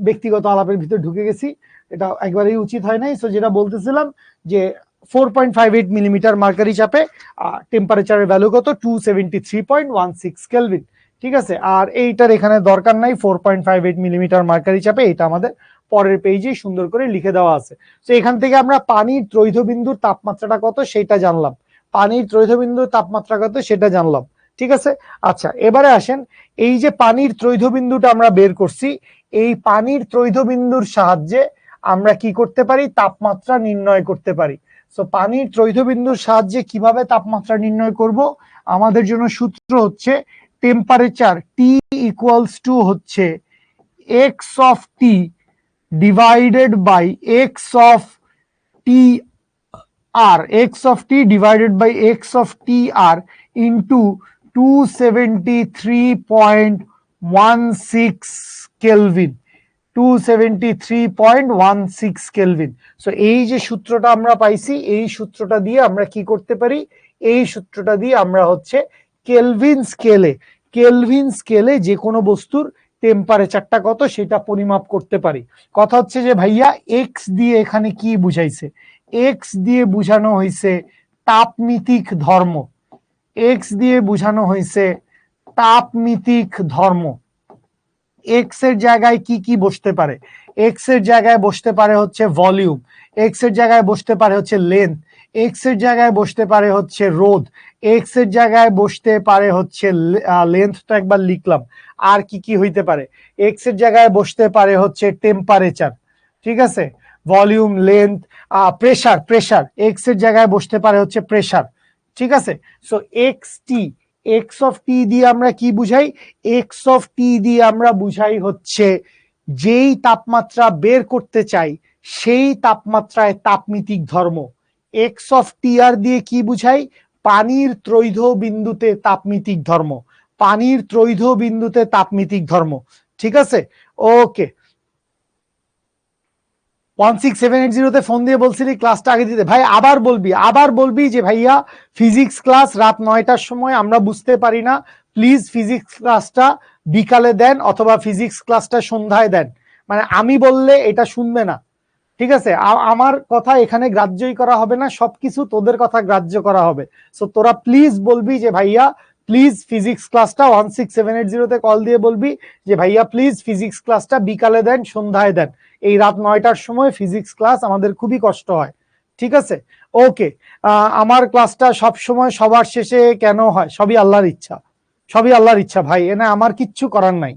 ব্যক্তিগত আলাপের ভিতরে ঢুকে গেছি, এটা একবারেই উচিত হয় নাই। সো যেটা বলতেছিলাম যে 4.58 মিলিমিটার মার্কারি চাপে টেম্পারেচারের ভ্যালু কত? 273.16 কেলভিন। ঠিক আছে, আর এইটার এখানে দরকার নাই, 4.58 মিলিমিটার মার্কারি চাপে, এটা আমাদের পরের পেজে সুন্দর করে লিখে দেওয়া আছে। তো এখান থেকে আমরা পানির ত্রৈধবিন্দুর তাপমাত্রাটা কত সেটা জানলাম, পানির ত্রৈধবিন্দুর তাপমাত্রা কত সেটা জানলাম, ঠিক আছে। আচ্ছা এবারে আসেন, এই যে পানির ত্রৈধবিন্দুটা আমরা বের করছি, এই পানির ত্রৈধবিন্দুর সাহায্যে আমরা কি করতে পারি, তাপমাত্রা নির্ণয় করতে পারি। সো পানির ত্রৈধবিন্দুর সাহায্যে কিভাবে তাপমাত্রা নির্ণয় করব, আমাদের জন্য সূত্র হচ্ছে টেম্পারেচার টি ইকুয়ালস টু হচ্ছে X of T divided by x of T R, X of T divided by x of T R into 273.16 kelvin, 273.16 kelvin. So এই যে সূত্রটা আমরা পাইছি, এই সূত্রটা দিয়ে আমরা কি করতে পারি, এই সূত্রটা দিয়ে আমরা হচ্ছে কেলভিন স্কেলে যে কোনো বস্তুর টেম্পারেচারটা কত সেটা পরিমাপ করতে পারি। কথা হচ্ছে যে ভাইয়া এক্স দিয়ে এখানে কি বুঝাইছে, এক্স দিয়ে বুঝানো হয়েছে তাপমিতিক ধর্ম, এক্স দিয়ে বুঝানো হয়েছে তাপমিতিক ধর্ম। এক্স এর জায়গায় কি কি বসতে পারে, এক্স এর জায়গায় বসতে পারে হচ্ছে ভলিউম, এক্স এর জায়গায় বসতে পারে হচ্ছে লেন্থ, এক্স এর জায়গায় বসতে পারে হচ্ছে রোধ, এক্স এর জায়গায় বসতে পারে হচ্ছে লেন্থ, তো একবার লিখলাম। আর কি কি হইতে পারে, এক্স এর জায়গায় বসতে পারে হচ্ছে টেম্পারেচার, ঠিক আছে, ভলিউম, লেন্থ, প্রেসার এক্স এর জায়গায় বসতে পারে হচ্ছে প্রেসার, ঠিক আছে। So x t, x of t দিয়ে আমরা কি বুঝাই, এক্স অফ টি দিয়ে আমরা বুঝাই হচ্ছে যেই তাপমাত্রা বের করতে চাই সেই তাপমাত্রায় তাপমিতিক ধর্ম। এক্স অফ টি আর দিয়ে কি বুঝাই, পানির ত্রৈধ বিন্দুতে তাপমিতিক ধর্ম, পানির ত্রৈধ বিন্দুতে তাপমিতিক ধর্ম, ঠিক আছে। ওকে, 16780 ফোন দিয়ে বলছিলি ক্লাসটা আগে দিতে, ভাই আবার বলবি যে ভাইয়া ফিজিক্স ক্লাস রাত 9টার সময় আমরা বুঝতে পারি না, প্লিজ ফিজিক্স ক্লাসটা বিকালে দেন অথবা ফিজিক্স ক্লাসটা সন্ধ্যায় দেন, মানে আমি বললে এটা শুনবে না, ঠিক আছে। আমার কথা এখানে গ্রাহ্যই করা হবে না, সবকিছু তোদের কথা গ্রাহ্য করা হবে। সো তোরা প্লিজ বলবি যে ভাইয়া প্লিজ ফিজিক্স ক্লাসটা 16780 কল দিয়ে বলবি যে ভাইয়া প্লিজ ফিজিক্স ক্লাসটা বিকালে দেন, সন্ধ্যায় দেন, এই রাত 9টার সময় ফিজিক্স ক্লাস আমাদের খুবই কষ্ট হয়, ঠিক আছে। ওকে, আমার ক্লাসটা সব সময় সবার শেষে কেন হয়, সবই আল্লাহর ইচ্ছা, সবই আল্লাহর ইচ্ছা ভাই, এনে আমার কিচ্ছু করার নাই।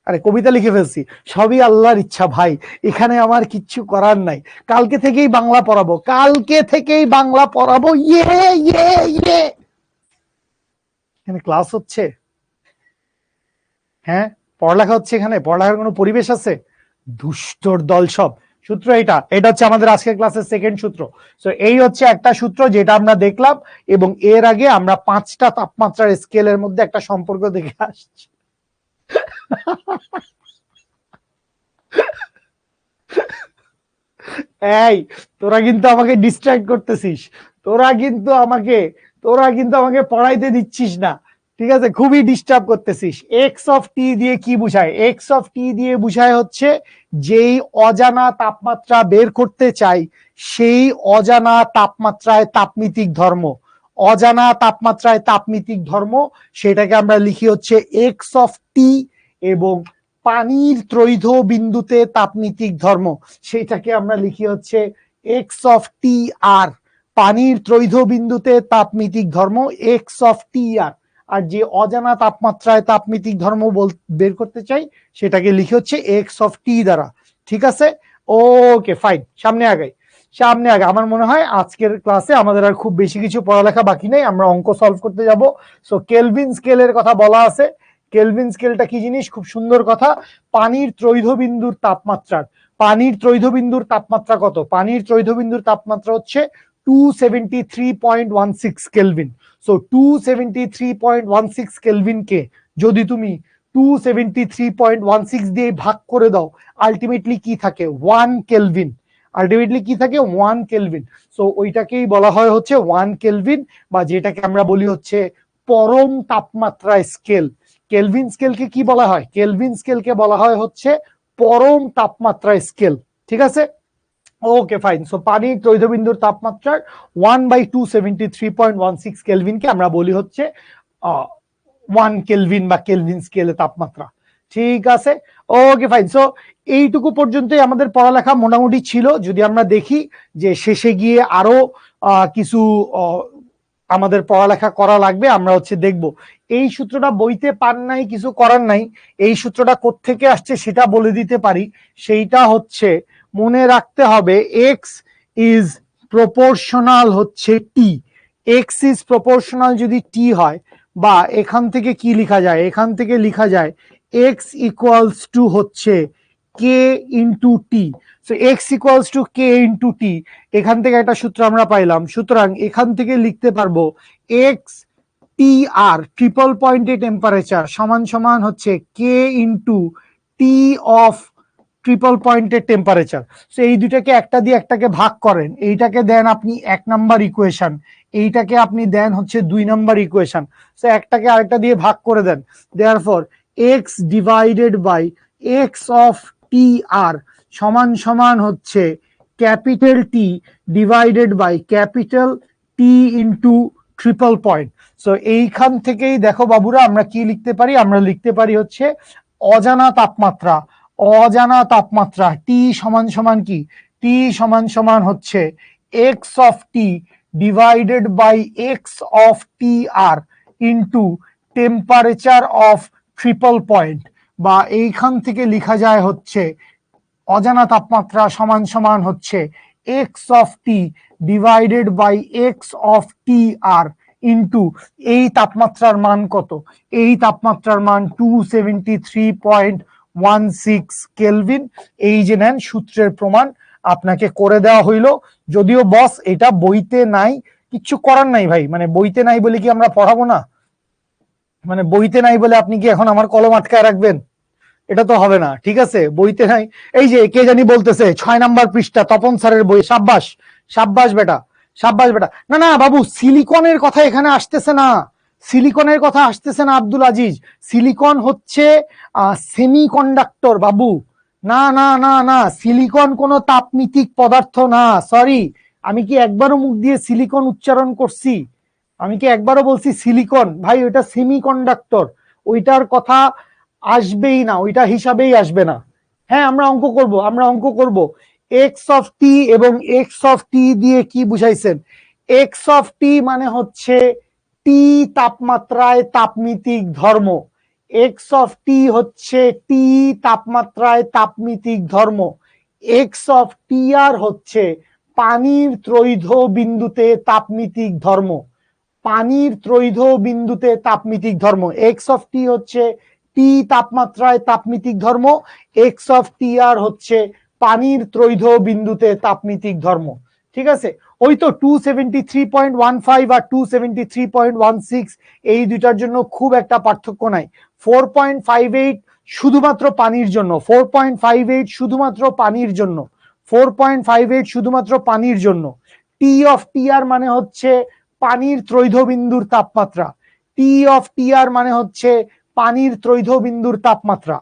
আরে কবিতা লিখে ফেলছি, সবই আল্লাহর ইচ্ছা ভাই, এখানে আমার কিচ্ছু করার নাই। কালকে থেকেই বাংলা পড়াবো, কালকে থেকেই বাংলা পড়াবো, ইয়ে ইয়ে ইয়ে। এখানে ক্লাস হচ্ছে, হ্যাঁ পড়ালেখা হচ্ছে, এখানে পড়ালেখার কোনো পরিবেশ আছে, দুষ্টর দল সব। সূত্র এটা হচ্ছে আমাদের আজকের ক্লাসের সেকেন্ড সূত্র। সো এই হচ্ছে একটা সূত্র যেটা আমরা দেখলাম, এবং এর আগে আমরা 5টা তাপমাত্রার স্কেলের মধ্যে একটা সম্পর্ক দেখে আসছি। এই তোরা কিন্তু আমাকে ডিস্ট্রাক্ট করতেছিস, তোরা কিন্তু আমাকে পড়াইতে দিচ্ছিস না, ঠিক আছে, খুবই ডিস্টার্ব করতেছিস। এক্স অফ টি দিয়ে কি বুঝায়, এক্স অফ টি দিয়ে বুঝায় হচ্ছে যেই অজানা তাপমাত্রা বের করতে চাই সেই অজানা তাপমাত্রায় তাপমিতিক ধর্ম, অজানা তাপমাত্রায় তাপমিতিক ধর্ম, সেটাকে আমরা লিখি হচ্ছে এক্স অফ টি, এবং পানির ত্রৈধ বিন্দুতে তাপমিতিক ধর্ম সেটাকে আমরা লিখি হচ্ছে এক্স অফ টি আর, পানির ত্রৈধ বিন্দুতে তাপমিতিক ধর্ম এক্স অফ টি আর। আর যে অজানা তাপমাত্রায় তাপমিতিক ধর্ম বের করতে চাই সেটাকে লিখি হচ্ছে এক্স অফ টি দ্বারা, ঠিক আছে। ওকে ফাইন, সামনে আগাই। আমার মনে হয় আজকের ক্লাসে আমাদের আর খুব বেশি কিছু পড়ালেখা বাকি নেই, আমরা অঙ্ক সলভ করতে যাব। সো কেলভিন স্কেলের কথা বলা আছে, কেলভিন স্কেলটা কি জিনিস, খুব সুন্দর কথা। পানির ত্রৈধ বিন্দুর তাপমাত্রার, পানির ত্রৈধ বিন্দুর তাপমাত্রা কত, পানির ত্রৈধ বিন্দুর তাপমাত্রা হচ্ছে 273.16 কেলভিন। সো 273.16 কেলভিনকে যদি তুমি 273.16 দিয়ে ভাগ করে দাও, আলটিমেটলি কি থাকে 1 কেলভিন, আলটিমেটলি কি থাকে 1 কেলভিন। সো ওইটাকেই বলা হয় হচ্ছে 1 কেলভিন, বা যেটাকে আমরা বলি হচ্ছে পরম তাপমাত্রা স্কেল। কেলভিন স্কেলকে কি বলা হয়, কেলভিন স্কেলকে বলা হয় হচ্ছে পরম তাপমাত্রা স্কেল, ঠিক আছে। Okay fine. সো পানির ত্রৈধবিন্দুর তাপমাত্রার 1/273.16 কেলভিনকে আমরা বলি হচ্ছে 1 কেলভিন বা কেলভিন স্কেলে তাপমাত্রা, ঠিক আছে, ওকে ফাইন। সো এইটুকু পর্যন্তই আমাদের পড়ালেখা মোটামুটি ছিল। যদি আমরা দেখি যে শেষে গিয়ে আরো কিছু আমাদের পড়ালেখা করা লাগবে, আমরা দেখব। এই সূত্রটা বইতে পান নাই, কিছু করার নাই। এই সূত্রটা কোত্থেকে আসছে সেটা বলে দিতে পারি। সেইটা মনে রাখতে হবে x is proportional T. X is proportional যদি টি হয়, বা এখান থেকে কি লেখা যায়, এখান থেকে লেখা যায় x equals to k into t. So x equals to k into t, এখান থেকে একটা সূত্র আমরা পাইলাম। সুতরাং এখান থেকে লিখতে পারবো এক্স টি আর ট্রিপল পয়েন্টে টেম্পারেচার সমান সমান কে ইন্টু টি অফ ট্রিপল পয়েন্টের টেম্পারেচার। সো এই দুটাকে একটা দিয়ে একটাকে ভাগ করেন, এইটাকে দেন আপনি 1 নাম্বার ইকুয়েশন, এইটাকে আপনি দেন 2 নাম্বার ইকুয়েশন। সো একটাকে আরেকটা দিয়ে ভাগ করে দেন। Therefore x divided by x of টি আর সমান সমান capital T divided by capital T into triple point. So এইখান থেকেই দেখো বাবুরা আমরা কি লিখতে পারি, আমরা লিখতে পারি অজানা তাপমাত্রা। অজানা তাপমাত্রা টি সমান সমান কি, টি সমান সমান X of T divided by x of T R into temperature of triple point. বা এইখান থেকে লেখা যায় অজানা তাপমাত্রা সমান সমান X of T divided by x of T R into এই তাপমাত্রার মান কত, এই তাপমাত্রার মান 273.16 কেলভিন। এই যে নেন সূত্রের প্রমাণ আপনাকে করে দেওয়া হইলো। যদিও বস এটা বইতে নাই, কিচ্ছু করার নাই ভাই, মানে বইতে নাই বলে কি আমরা পড়াবো না? মানে বইতে নাই বলে আপনি কি এখন আমার কলম আটকায় রাখবেন? এটা তো হবে না, ঠিক আছে? বইতে নাই। এই যে কে জানি বলতেছে 6 নাম্বার পৃষ্ঠা তপন স্যারের বই। সাব্বাস, সাব্বাস বেটা, সাব্বাস বেটা। না না বাবু, সিলিকনের কথা এখানে আসতেছে না, সিলিকনের কথা আসতেছে না আব্দুল আজিজ। সিলিকন সেমিকন্ডাক্টর বাবু। না না না না, সিলিকন কোনো তাপনীতিক পদার্থ না। সরি, আমি কি একবারও মুখ দিয়ে সিলিকন উচ্চারণ করছি? আমি কি একবারও বলছি সিলিকন? ভাই ওইটা সেমিকন্ডাক্টর, ওইটার কথা আসবেই না, ওইটা হিসাবেই আসবে না। হ্যাঁ আমরা অঙ্ক করব, আমরা অঙ্ক করব। এক্স অফ টি এবং এক্স অফ টি দিয়ে কি বুঝাইছেন? এক্স অফ টি মানে টি তাপমাত্রায় তাপনীতিক ধর্ম। এক্স অফ টি টি তাপমাত্রায় তাপনীতিক ধর্ম। এক্স অফ টি আর পানির ত্রৈধ বিন্দুতে তাপনীতিক ধর্ম। পানির ত্রৈধ বিন্দুতে তাপনীতিক ধর্ম। এক্স অফ টি টি তাপমাত্রায় তাপনীতিক ধর্ম, এক্স অফ টি আর পানির ত্রৈধ বিন্দুতে তাপনীতিক ধর্ম। ঠিক আছে? ওই তো 273.15 আর 273.16, এই দুইটার জন্য খুব একটা পার্থক্য নাই। 4.58 শুধুমাত্র পানির জন্য, 4.58 শুধুমাত্র পানির জন্য, 4.58 শুধুমাত্র পানির জন্য। টি অফ টি আর মানে পানির ত্রৈধ বিন্দুর তাপমাত্রা। টি অফ টি আর মানে পানির ত্রৈধ বিন্দুর তাপমাত্রা।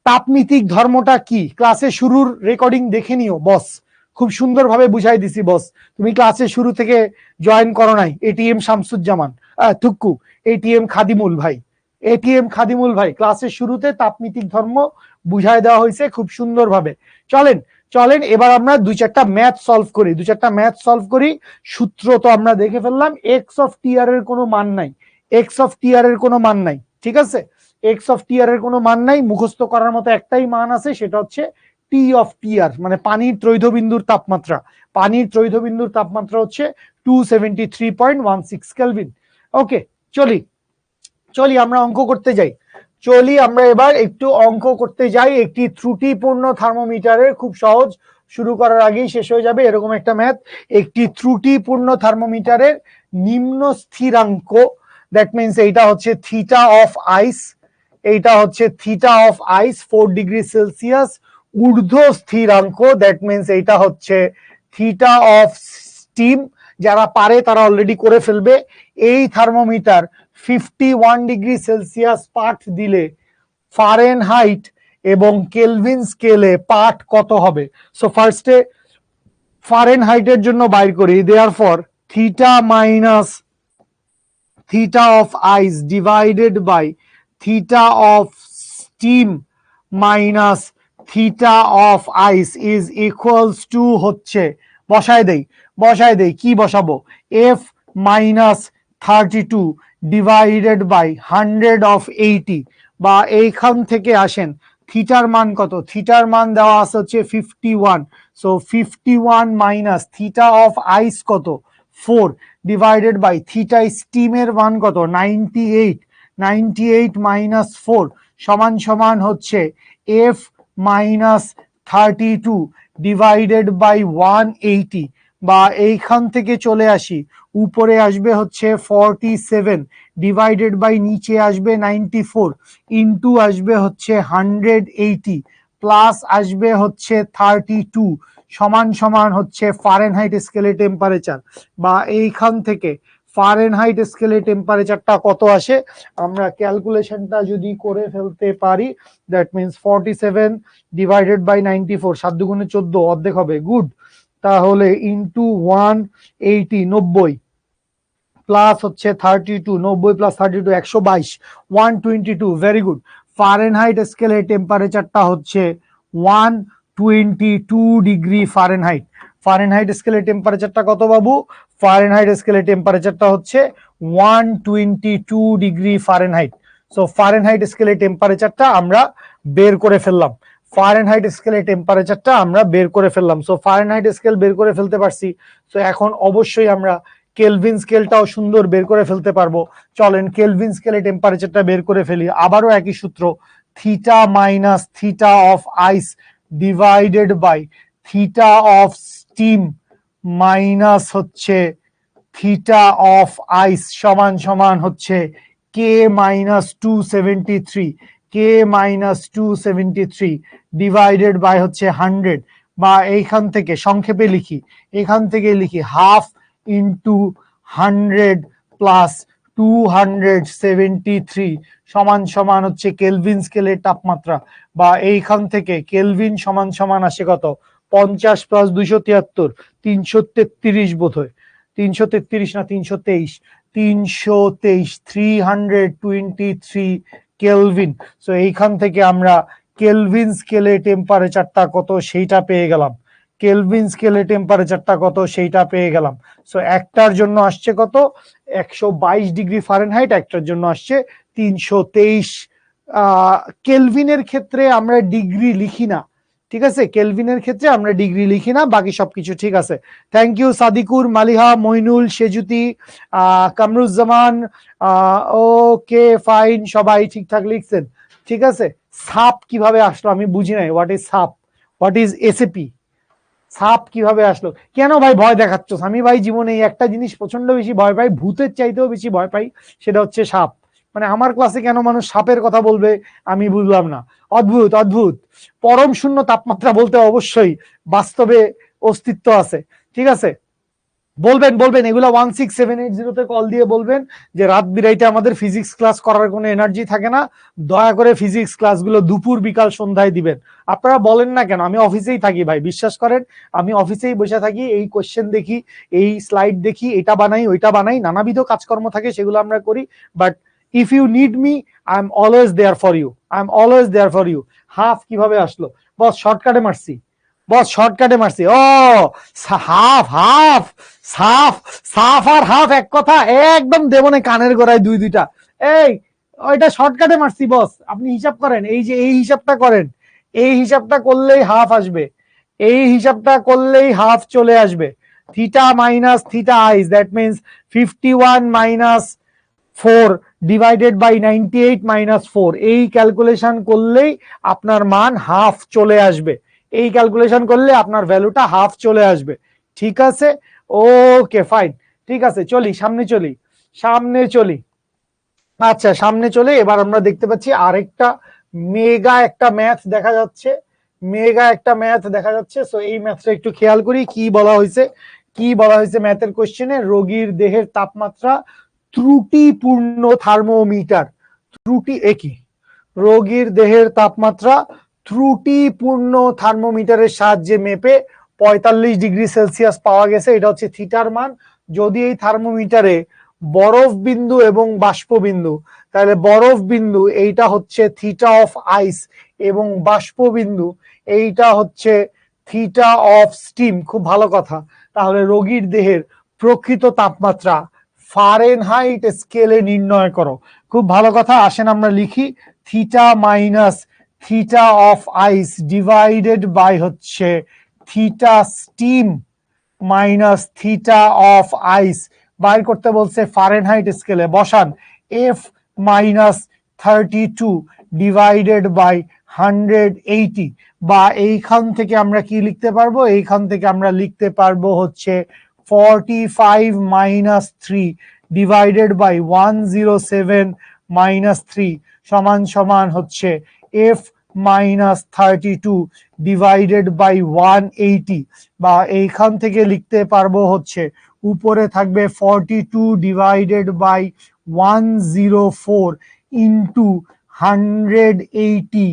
তাপনীতিক ধর্মটা কি ক্লাসে শুরুর রেকর্ডিং দেখে নিও বস, খুব সুন্দরভাবে বুঝাই দিছি বস। তুমি ক্লাসে শুরু থেকে জয়েন করো নাই। এটিএম শামসুজ্জামান থুক্কু, এটিএম খাদিমুল ভাই, এটিএম খাদিমুল ভাই ক্লাসের শুরুতে তাপনীতিক ধর্ম বুঝাই দেওয়া হয়েছে খুব সুন্দরভাবে। চলেন চলেন এবার আমরা 2-4টা ম্যাথ সলভ করি, 2-4টা ম্যাথ সলভ করি। সূত্র তো আমরা দেখে ফেললাম, এক্স অফ টি আর এর কোনো মান নাই, এক্স অফ টি আর এর কোনো মান নাই। ঠিক আছে, এক্স অফ টি আর এর কোনো মান নাই, মুখস্থ করার মতো একটাই মান আছে, সেটা টি অফ টি আর মানে পানির ত্রৈধ বিন্দুর তাপমাত্রা। পানির ত্রৈধ বিন্দুর তাপমাত্রা 273.16 কেলভিন। ওকে, চলি চলি আমরা অঙ্ক করতে যাই। চলি আমরা এবার একটু অঙ্ক করতে যাই। একটি ত্রুটিপূর্ণ থার্মোমিটারের, খুব সহজ, শুরু করার আগেই শেষ হয়ে যাবে এরকম একটা ম্যাথ। একটি ত্রুটিপূর্ণ থার্মোমিটারের নিম্ন স্থিরাঙ্ক, দ্যাট মিনস এইটা থিটা অফ আইস, এইটা theta of ice 4 degree Celsius. ঊর্ধ্ব স্থিরাঙ্ক, দ্যাট মিনস এইটা থিটা অফ স্টিম। যারা পারে তারা অলরেডি করে ফেলবে। এই থার্মোমিটার 51 ডিগ্রি সেলসিয়াস পাঠ দিলে ফারেনহাইট এবং কেলভিন স্কেলে পাঠ কত হবে? সো ফার্স্টে ফারেনহাইটের জন্য বাইর করি। Therefore theta minus theta of ice divided by theta of steam minus theta of ice is equals to হচ্ছে, বসায় দেই কি বসাবো, এফ মাইনাস 32 ডিভাইডেড বাই 100/80, বা এইখান থেকে আসেন থিটার মান কত, থিটার মান দেওয়া আছে হচ্ছে 51, সো 51 মাইনাস থিটা অফ আইস কত 4 ডিভাইডেড বাই থিটা স্টিমের মান কত 98 মাইনাস 4 সমান সমান হচ্ছে এফ মাইনাস 32 ডিভাইডেড বাই 180, বা এইখান থেকে চলে আসি উপরে আসবে হচ্ছে 47 ডিভাইডেড বাই নিচে আসবে 94 ইন্টু আসবে হচ্ছে 180 প্লাস আসবে হচ্ছে 32 সমান সমান হচ্ছে ফারেনহাইট স্কেলে টেম্পারেচার, বা এইখান থেকে ফারেনহাইট স্কেলে টেম্পারেচারটা কত আসে আমরা ক্যালকুলেশনটা যদি করে ফেলতে পারি, দ্যাট মিনস 47 ডিভাইডেড বাই 94, 7 দুগুণে 14, অর্ধেক হবে, গুড। তাহলে ইন্টু 180 90 প্লাস হচ্ছে 32, 90 প্লাস 32 122, 122, ভেরি গুড। ফারেনহাইট স্কেলে টেম্পারেচারটা হচ্ছে 122 ডিগ্রি ফারেনহাইট। ফারেনহাইট স্কেলে টেম্পারেচারটা কত বাবু, ফারেনহাইট স্কেলে টেম্পারেচারটা হচ্ছে 122 ডিগ্রি ফারেনহাইট। সো ফারেনহাইট স্কেলে টেম্পারেচারটা আমরা বের করে ফেললাম, ফারেনহাইট স্কেলে টেম্পারেচারটা আমরা বের করে ফেললাম। সো ফারেনহাইট স্কেল বের করে ফেলতে পারছি, সো এখন অবশ্যই আমরা কেলভিন স্কেলটাও সুন্দর বের করে ফেলতে পারবো। চলেন কেলভিন স্কেলে টেম্পারেচারটা বের করে ফেলি, আবারও একই সূত্র, theta minus theta of ice divided by theta of steam minus হচ্ছে থিটা অফ আইস সমান সমান হচ্ছে K minus 273, K minus 273 divided by হচ্ছে 100, বা এইখান থেকে সংক্ষেপে লিখি, এখান থেকে লিখি হাফ ইন্টু 100 প্লাস 273 সমান সমান হচ্ছে কেলভিন স্কেলের তাপমাত্রা, বা এইখান থেকে কেলভিন সমান সমান আসে কত 50 প্লাস 273, 333 বোধ হয়, 333 না 323, 323, 323 কেলভিন। সো এইখান থেকে আমরা কেলভিন স্কেলে টেম্পারেচারটা কত সেইটা পেয়ে গেলাম, কেলভিন স্কেলে টেম্পারেচারটা কত সেইটা পেয়ে গেলাম। সো একটার জন্য আসছে কত 122 ডিগ্রি ফারেনহাইট, একটার জন্য আসছে 323। কেলভিনের ক্ষেত্রে আমরা ডিগ্রি লিখি না, ঠিক আছে, কেলভিনের ক্ষেত্রে আমরা ডিগ্রি লিখি না, বাকি সবকিছু ঠিক আছে। Thank you Sadikur, Maliha, Mainul, Sejuti, Kamruzzaman, okay fine, সবাই ঠিকঠাক লিখছেন, ঠিক আছে। সাপ কিভাবে আসলো আমি বুঝি নাই, হোয়াট ইজ সাপ, হোয়াট ইজ এসএপি, সাপ কিভাবে আসলো, কেন ভাই ভয় দেখাচ্ছ? আমি ভাই জীবনে এই একটা জিনিস প্রচন্ড বেশি ভয় পাই, ভূতের চাইতেও বেশি ভয় পাই, সেটা হচ্ছে সাপ। মানে আমার ক্লাসে কেন মানুষ সাপের কথা বলবে আমি বুঝলাম না, অদ্ভুত অদ্ভুত। পরম শূন্য তাপমাত্রা বলতে অবশ্যই বাস্তবে অস্তিত্ব আছে, ঠিক আছে। বলবেন বলবেন এগুলো 16780 কল দিয়ে বলবেন যে রাত বিরাইতে আমাদের ফিজিক্স ক্লাস করার কোনো এনার্জি থাকে না, দয়া করে ফিজিক্স ক্লাসগুলো দুপুর বিকাল সন্ধ্যায় দিবেন। আপনারা বলেন না কেন, আমি অফিসেই থাকি ভাই, বিশ্বাস করেন আমি অফিসেই বসে থাকি, এই কোশ্চেন দেখি, এই স্লাইড দেখি, এটা বানাই ওইটা বানাই, নানাবিধ কাজকর্ম থাকে সেগুলো আমরা করি, but if you need me I am always there for you, I am always there for you. Half কিভাবে আসলো বস, শর্টকাটে মারছি বস, শর্টকাটে মারছি। ও হাফ হাফ সাফ, সাফ আর হাফ এক কথা, একদম দেবনে কানের গোড়ায় দুই দুইটা, এই ওইটা শর্টকাটে মারছি বস। আপনি হিসাব করেন, এই যে এই হিসাবটা করেন, এই হিসাবটা করলেই হাফ আসবে, এই হিসাবটা করলেই হাফ চলে আসবে। Theta minus theta ice, that means 51 minus 4 divided by 98 minus 4, এই ক্যালকুলেশন করলেই আপনার মান হাফ চলে আসবে, এই ক্যালকুলেশন করলে আপনার ভ্যালুটা হাফ চলে আসবে, ঠিক আছে। ওকে ফাইন, ঠিক আছে, চলি সামনে চলি, সামনে চলি। আচ্ছা সামনে চলে এবার আমরা দেখতে পাচ্ছি আরেকটা মেগা একটা ম্যাথ দেখা যাচ্ছে, মেগা একটা ম্যাথ দেখা যাচ্ছে। সো এই ম্যাথটা একটু খেয়াল করি কি বলা হয়েছে, কি বলা হয়েছে ম্যাথের কোশ্চেনে, রোগীর দেহের তাপমাত্রা ত্রুটিপূর্ণ থার্মোমিটার, ত্রুটি একই, রোগীর দেহের তাপমাত্রা ত্রুটিপূর্ণ থার্মোমিটারের সাহায্যে মেপে 45 ডিগ্রি সেলসিয়াস পাওয়া গেছে, এটা হচ্ছে থিটার মান। যদি এই থার্মোমিটারে বরফ বিন্দু এবং বাষ্প বিন্দু, তাহলে বরফ বিন্দু এইটা হচ্ছে থিটা অফ আইস, এবং বাষ্পবিন্দু এইটা হচ্ছে থিটা অফ স্টিম। খুব ভালো কথা। তাহলে রোগীর দেহের প্রকৃত তাপমাত্রা ফারেনহাইট স্কেলে নির্ণয় করো। খুব ভালো কথা। আসেন আমরা লিখি theta minus theta of ice divided by হচ্ছে theta steam minus theta of ice. বাইর করতে বলছে ফারেনহাইট স্কেলে। বসান এফ মাইনাস 32 ডিভাইডেড বাই 180, বা এইখান থেকে আমরা কি লিখতে পারবো? এইখান থেকে আমরা লিখতে পারবো হচ্ছে 45 মাইনাস 3 ডিভাইডেড বাই 107 মাইনাস 3 সমান সমান হচ্ছে এফ মাইনাস 32 ডিভাইডেড বাই 180, বা এইখান থেকে লিখতে পারবো হচ্ছে উপরে থাকবে 42 ডিভাইডেড বাই 104 ইন্টু 180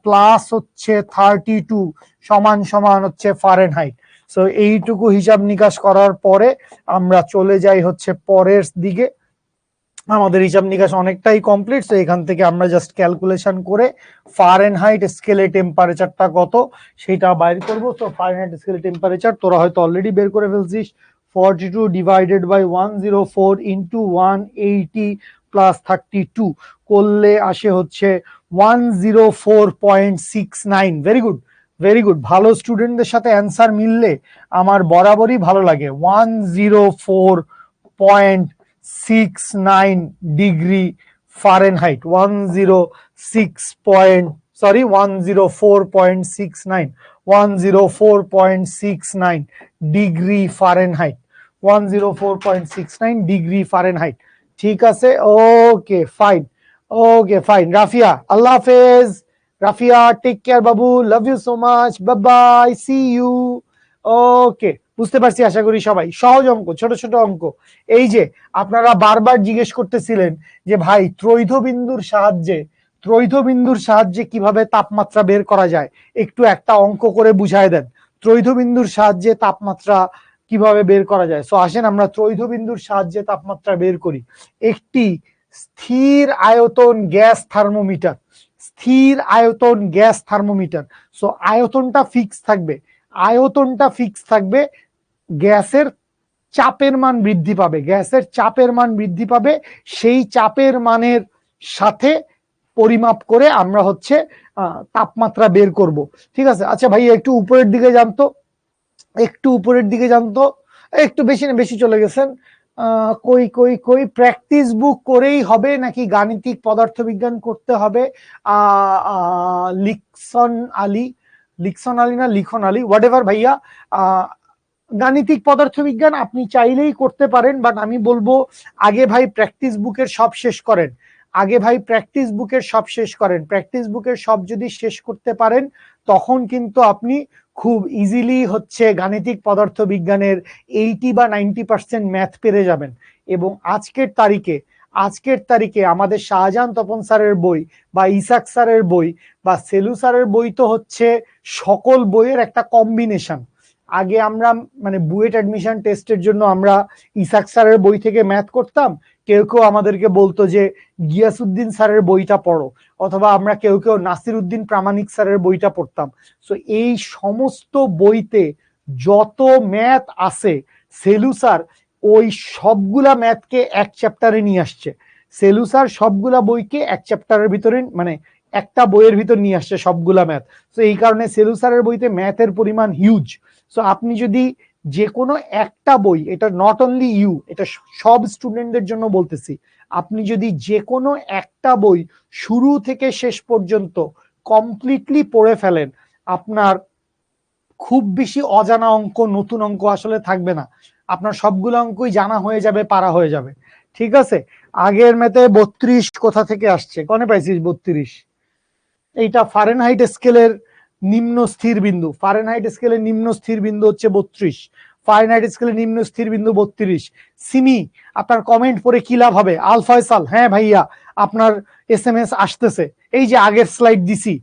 প্লাস হচ্ছে 32 সমান সমান হচ্ছে ফারেনহাইট। সো এইটুকু হিসাব নিকাশ করার পরে আমরা চলে যাই হচ্ছে পরের দিকে। আমাদের হিসাব নিকাশ অনেকটাই কমপ্লিট। তো এখান থেকে আমরা জাস্ট ক্যালকুলেশন করে ফারেনহাইট স্কেলে টেম্পারেচারটা কত সেটা বাইর করব। তো ফারেনহাইট স্কেলে টেম্পারেচার তোরা হয়তো অলরেডি বের করে ফেলছিস। 42 ডিভাইডেড বাই 104 ইন্টু 180 প্লাস 32 করলে আসে হচ্ছে 104.69। Very good, very good. ভালো স্টুডেন্টদের সাথে অ্যান্সার মিললে আমার বরাবরই ভালো লাগে। 104.69 degree Fahrenheit. 104.69 degree Fahrenheit. 104.69 degree Fahrenheit. ঠিক আছে, okay fine, okay fine. Rafia, Allah হাফেজ। রাফিয়া, টেক কেয়ার বাবু, love you so much, bye bye, see you. Okay, বুঝতে পারছি আশা করি সবাই। সহজ অঙ্ক, ছোট ছোট অঙ্ক। এই যে আপনারা বারবার জিজ্ঞেস করতেছিলেন যে ভাই ত্রৈধবিন্দুর সাহায্যে কিভাবে তাপমাত্রা বের করা যায়, একটু একটা অঙ্ক করে বুঝায় দেন। ত্রৈধবিন্দুর সাহায্যে তাপমাত্রা কিভাবে বের করা যায়। সো আসেন আমরা ত্রৈধবিন্দুর সাহায্যে তাপমাত্রা বের করি। একটি স্থির আয়তন গ্যাস থার্মোমিটার, স্থির আয়তন গ্যাস থার্মোমিটার। সো আয়তনটা ফিক্স থাকবে, আয়তনটা ফিক্স থাকবে। গ্যাসের চাপের মান বৃদ্ধি পাবে, গ্যাসের চাপের মান বৃদ্ধি পাবে। সেই চাপের মানের সাথে পরিমাপ করে আমরা হচ্ছে তাপমাত্রা বের করব। ঠিক আছে। আচ্ছা ভাই একটু উপরের দিকে জানতো, একটু উপরের দিকে জানতো, একটু বেশি না বেশি চলে গেছেন। কই কই কই প্র্যাকটিস বুক করেই হবে নাকি গাণিতিক পদার্থবিজ্ঞান করতে হবে? লিকসন আলী, লিকসন আলী না লিখন আলী, হোয়াট এভার ভাইয়া। গাণিতিক পদার্থবিজ্ঞান আপনি চাইলেই করতে পারেন, বাট আমি বলবো আগে ভাই প্র্যাকটিস বুকের সব শেষ করেন। আগে ভাই প্র্যাকটিস বুকের সব শেষ করেন। প্র্যাকটিস বুকের সব যদি শেষ করতে পারেন তখন কিন্তু আপনি খুব ইজিলি হচ্ছে গাণিতিক পদার্থবিজ্ঞানের 80 বা 90% ম্যাথ পেরে যাবেন। এবং আজকের তারিখে আমাদের শাহজাহান তপন স্যারের বই বা ইসাক স্যারের বই বা সেলু স্যারের বই তো হচ্ছে সকল বইয়ের একটা কম্বিনেশন। আগে আমরা মানে বুয়েট অ্যাডমিশন টেস্টের জন্য আমরা ইসাক স্যারের বই থেকে ম্যাথ করতাম, কেউ কেউ আমাদেরকে বলতো যে গিয়াসউদ্দিন স্যারের বইটা পড়ো, অথবা আমরা কেউ কেউ নাসির উদ্দিন প্রামাণিক স্যারের বইটা পড়তাম। সো এই সমস্ত বইতে যত ম্যাথ আছে সেলু স্যার ওই সবগুলা ম্যাথকে এক চ্যাপ্টারে নিয়ে আসছে। সেলু স্যার সবগুলা বইকে এক চ্যাপ্টারের ভিতরে মানে একটা বইয়ের ভিতর নিয়ে আসছে সবগুলা ম্যাথ। তো এই কারণে সেলু স্যারের বইতে ম্যাথের পরিমাণ হিউজ। সো আপনি যদি যে কোনো একটা বই, এটা নট অনলি ইউ, এটা সব স্টুডেন্টদের জন্য বলতেছি, আপনি যদি যে কোনো একটা বই শুরু থেকে শেষ পর্যন্ত কমপ্লিটলি পড়ে ফেলেন, আপনার খুব বেশি অজানা অঙ্ক নতুন অঙ্ক আসলে থাকবে না। আপনার সবগুলো অঙ্কই জানা হয়ে যাবে, পারা হয়ে যাবে। ঠিক আছে। আগের ম্যাথে 32 কোথা থেকে আসছে? কনে পাইছিস 32? এইটা ফারেনহাইট স্কেলের নিম্ন স্থির বিন্দু। ফারেনহাইট স্কেলের নিম্ন স্থির বিন্দু হচ্ছে 32। ফারেনহাইট স্কেলের নিম্ন স্থির বিন্দু 32। সিমি, আপনার কমেন্ট পড়ে কি লাভ হবে? আল ফয়সাল, হ্যাঁ ভাইয়া আপনার SMS আসতেছে। এই যে আগের স্লাইড দিছি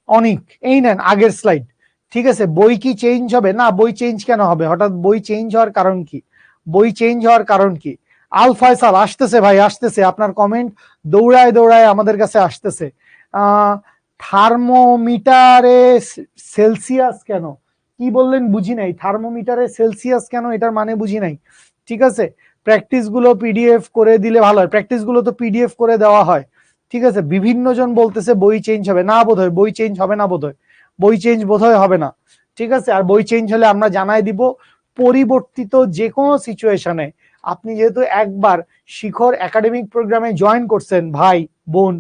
অনেক, এই নেন আগের স্লাইড। ঠিক আছে। বই কি চেঞ্জ হবে? না, বই চেঞ্জ কেন হবে? হঠাৎ বই চেঞ্জ হওয়ার কারণ কি? বই চেঞ্জ হওয়ার কারণ কি? আল ফয়সাল আসতেছে ভাই, আসতেছে। আপনার কমেন্ট দৌড়ায় দৌড়ায় আমাদের কাছে আসতেছে। থার্মোমিটারে সেলসিয়াস কেন? কি বললেন বুঝি নাই। থার্মোমিটারে সেলসিয়াস কেন, এটার মানে বুঝি নাই। ঠিক আছে, প্র্যাকটিস গুলো পিডিএফ করে দিলে ভালো হয়। প্র্যাকটিস গুলো তো পিডিএফ করে দেওয়া হয়। ঠিক আছে, বিভিন্ন জন বলতেছে বই চেঞ্জ হবে না, বোধহয় বই চেঞ্জ হবে না, বোধহয় বই চেঞ্জ বোধহয় হবে না। ঠিক আছে, আর বই চেঞ্জ হলে আমরা জানাই দিব। পরিবর্তিত যে কোনো সিচুয়েশনে আপনি যেহেতু একবার শিখর একাডেমিক প্রোগ্রামে জয়েন করছেন, ভাই বোন,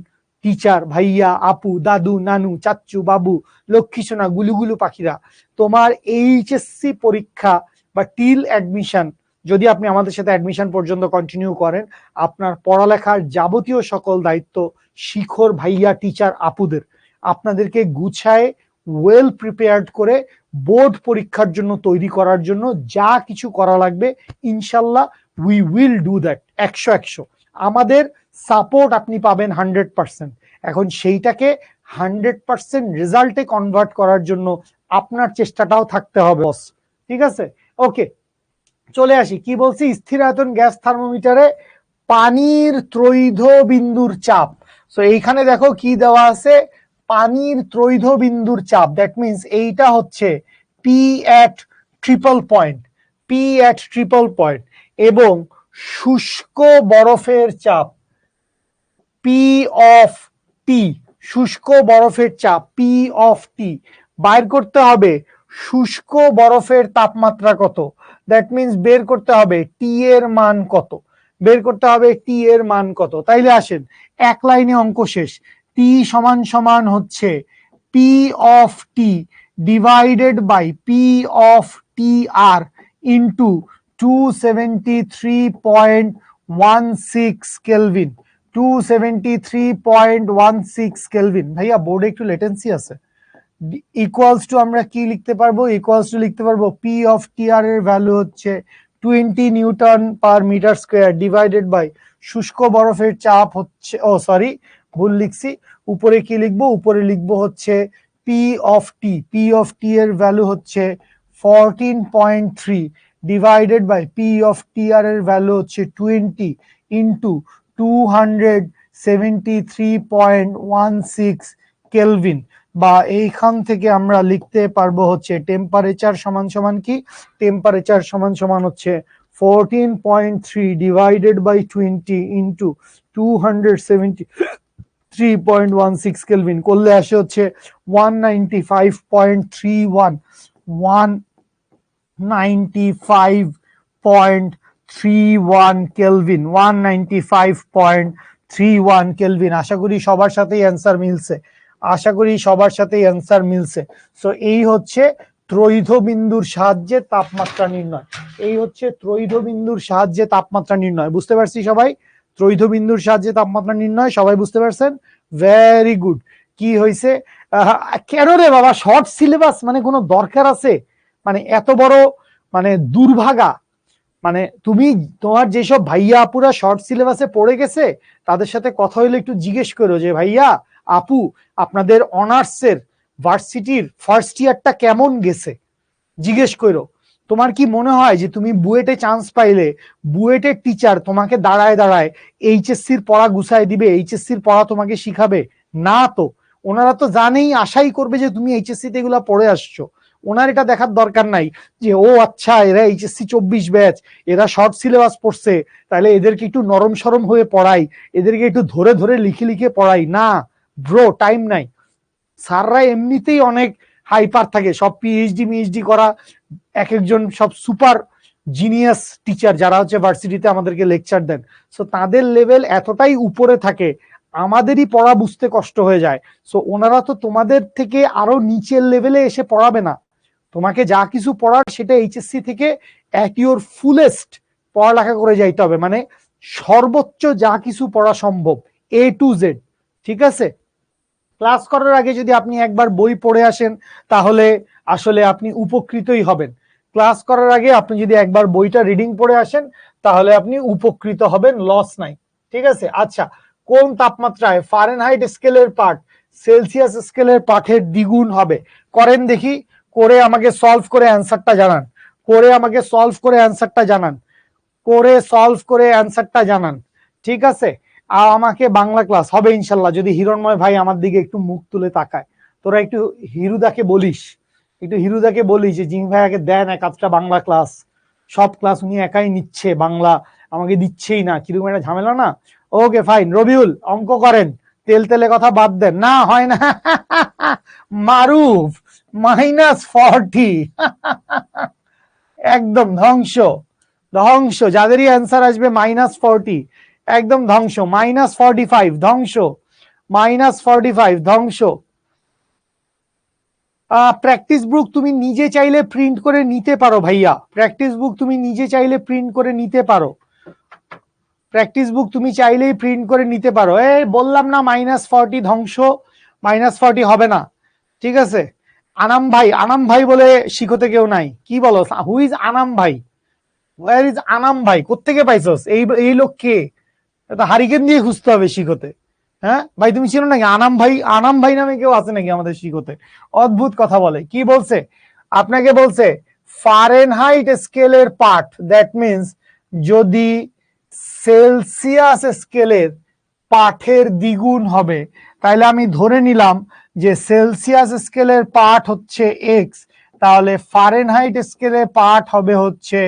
টিচার, ভাইয়া, আপু, দাদু, নানু, চাচ্চু, বাবু, লক্ষ্মী সোনা, গুলুগুলু পাখিরা, তোমার এইচএসসি পরীক্ষা বা টিল অ্যাডমিশন, যদি আপনি আমাদের সাথে অ্যাডমিশন পর্যন্ত কন্টিনিউ করেন, আপনার পড়ালেখার যাবতীয় সকল দায়িত্ব শিখর ভাইয়া, টিচার, আপুদের। আপনাদেরকে গুছায় ওয়েল প্রিপেয়ার্ড করে বোর্ড পরীক্ষার জন্য তৈরি করার জন্য যা কিছু করা লাগবে, ইনশাল্লাহ উই উইল ডু দ্যাট। 100 আমাদের সাপোর্ট আপনি পাবেন 100%। এখন সেইটাকে 100% রেজাল্টে কনভার্ট করার জন্য আপনার চেষ্টাটাও থাকতে হবে। ঠিক আছে, ওকে, চলে আসি। কি বলছি? স্থির আয়তন গ্যাস থার্মোমিটারে পানির ত্রৈধ বিন্দুর চাপ। সো এইখানে দেখো কি দেওয়া আছে, পানির ত্রৈধ বিন্দুর চাপ। দ্যাট মিনস এইটা হচ্ছে P at triple point, P at triple point, এবং শুষ্ক বরফের চাপ পি অফ টি, শুষ্ক বরফের চাপ পি অফ টি। বাইর করতে হবে শুষ্ক বরফের তাপমাত্রা কত, দ্যাট মিনস বের করতে হবে টি এর মান কত, বের করতে হবে টি এর মান কত। তাইলে আসেন এক লাইনে অঙ্ক শেষ। টি সমান সমান হচ্ছে P of T divided by P of T R into 273.16 kelvin. 273.16 kelvin. ভাইয়া বোর্ডে একটু লেটেন্সি আছে। ইকুয়ালস টু আমরা কি লিখতে পারবো? ইকুয়ালস টু লিখতে পারবো পি অফ টি আর এর ভ্যালু হচ্ছে 20 newton per metre square divided by শুষ্ক বরফের চাপ হচ্ছে, ও সরি ভুল লিখছি, উপরে কি লিখবো? উপরে লিখবো হচ্ছে P of T, P of T এর ভ্যালু হচ্ছে 14.3 divided by P of T R এর ভ্যালু হচ্ছে 20 ইন্টু 273.16 কেলভিন। বা এইখান থেকে আমরা লিখতে পারবো হচ্ছে টেম্পারেচার সমান সমান কি? টেম্পারেচার সমান সমান হচ্ছে 14.3 ডিভাইডেড বাই 20 ইন্টু 273.16 কেলভিন করলে আসে হচ্ছে 195.31, 195.31 কেলভিন, 195.31 কেলভিন। আশা করি সবার সাথেই অ্যান্সার মিলছে, আশা করি সবার সাথেই অ্যান্সার মিলছে। সো এই হচ্ছে ত্রৈধ বিন্দুর সাহায্যে তাপমাত্রা নির্ণয়, এই হচ্ছে ত্রৈধ বিন্দুর সাহায্যে তাপমাত্রা নির্ণয়। বুঝতে পারছি সবাই? ত্রৈধ বিন্দুর সাহায্যে তাপমাত্রা নির্ণয় সবাই বুঝতে পারছেন? Very good. কি হয়েছে? কেন রে বাবা শর্ট সিলেবাস, মানে কোনো দরকার আছে? মানে এত বড় মানে দুর্ভাগা, মানে তুমি তোমার যেসব ভাইয়া আপুরা শর্ট সিলেবাসে পড়ে গেছে তাদের সাথে কথা হইলে একটু জিজ্ঞেস করো যে ভাইয়া আপু আপনাদের অনার্সের ভার্সিটির ফার্স্ট ইয়ারটা কেমন গেছে, জিজ্ঞেস করো। তোমার কি মনে হয় যে তুমি বুয়েটে চান্স পাইলে বুয়েটের টিচার তোমাকে দাঁড়ায় দাঁড়ায় এইচএসসির পড়া গুছায় দিবে, এইচএসসির পড়া তোমাকে শিখাবে? না তো, ওনারা তো জানেই, আশাই করবে যে তুমি এইচএসসি তে এগুলা পড়ে আসছো। ওনার এটা দেখার দরকার নাই যে ও আচ্ছা এরা এইচএসসি 24 ব্যাচ, এরা শর্ট সিলেবাস পড়ছে, তাহলে এদেরকে একটু নরম সরম হয়ে পড়াই, এদেরকে একটু ধরে ধরে লিখে লিখে পড়াই। না ব্রো, টাইম নাই। স্যাররা এমনিতেই অনেক হাইপার থাকে, সব পিএইচডি মিএইচডি করা এক একজন সব সুপার জিনিয়াস টিচার যারা হচ্ছে ভার্সিটিতে আমাদেরকে লেকচার দেন। সো তাদের লেভেল এতটাই উপরে থাকে, আমাদেরই পড়া বুঝতে কষ্ট হয়ে যায়। সো ওনারা তো তোমাদের থেকে আরো নিচের লেভেলে এসে পড়াবে না, তোমাকে যা কিছু পড়ার সেটা এইচএসসি থেকে অ্যাট ইউর ফুলেস্ট পড়ালেখা করে যাইতে হবে, মানে সর্বোচ্চ যা কিছু পড়া সম্ভব এ টু জেড। ঠিক আছে, ক্লাস করার আগে যদি আপনি একবার বই পড়ে আসেন তাহলে আসলে আপনি উপকৃতই হবেন। ক্লাস করার আগে আপনি যদি একবার বইটা রিডিং পড়ে আসেন তাহলে আপনি উপকৃত হবেন, লস নাই। ঠিক আছে, আচ্ছা কোন তাপমাত্রায় ফারেনহাইট স্কেলের পাঠ সেলসিয়াস স্কেলের পাঠের দ্বিগুণ হবে? করেন দেখি, করে আমাকে সলভ করে অ্যান্সারটা জানান, করে আমাকে সলভ করে অ্যান্সারটা জানান, করে সলভ করে অ্যান্সারটা জানান। ঠিক আছে, আমাকে বাংলা ক্লাস হবে ইনশাল্লাহ, যদি হিরণময় ভাই আমার দিকে একটু মুখ তুলে তাকায়। তোরা একটু হিরুদাকে বলিস, যে জিম ভাইয়াকে দেন এক আধটা বাংলা ক্লাস। সব ক্লাস উনি একাই নিচ্ছে, বাংলা আমাকে দিচ্ছেই না, কিরকম একটা ঝামেলা না। Okay fine. রবিউল অঙ্ক করেন, তেল তেলে কথা বাদ দেন, না হয় না। মারুফ -40, একদম ধ্বংস, যাদেরই অ্যান্সার আসবে -40 একদম ধ্বংস। -45 ধ্বংস, -45 ধ্বংস। প্র্যাকটিস বুক তুমি নিজে চাইলে প্রিন্ট করে নিতে পারো ভাইয়া, প্র্যাকটিস বুক তুমি নিজে চাইলে প্রিন্ট করে নিতে পারো, প্র্যাকটিস বুক তুমি চাইলেই প্রিন্ট করে নিতে পারো। এই বললাম না -40 ধ্বংস, -40 হবে না, ঠিক আছে। আনাম ভাই বলে শিখতে কেউ নাই, কি বলো? হু ইজ আনাম ভাই? ওয়ার ইজ আনাম ভাই? কোত্থেকে পাইছস এই লোক? কে? হারিকেন দিয়ে খুঁজতে হবে শিখতে। হ্যাঁ ভাই, তুমি ছিল নাকি আনাম ভাই নামে কেউ আছে নাকি আমাদের শিখতে? অদ্ভুত কথা বলে। কি বলছে আপনাকে? বলছে ফারেনহাইট স্কেলের পার্ট, দ্যাট মিনস যদি সেলসিয়াস স্কেলের পাঠের দ্বিগুণ হবে, তাহলে আমি ধরে নিলাম যে সেলসিয়াস স্কেলের পাঠ হচ্ছে এক্স, তাহলে ফারেনহাইট স্কেলের পাঠ হবে হচ্ছে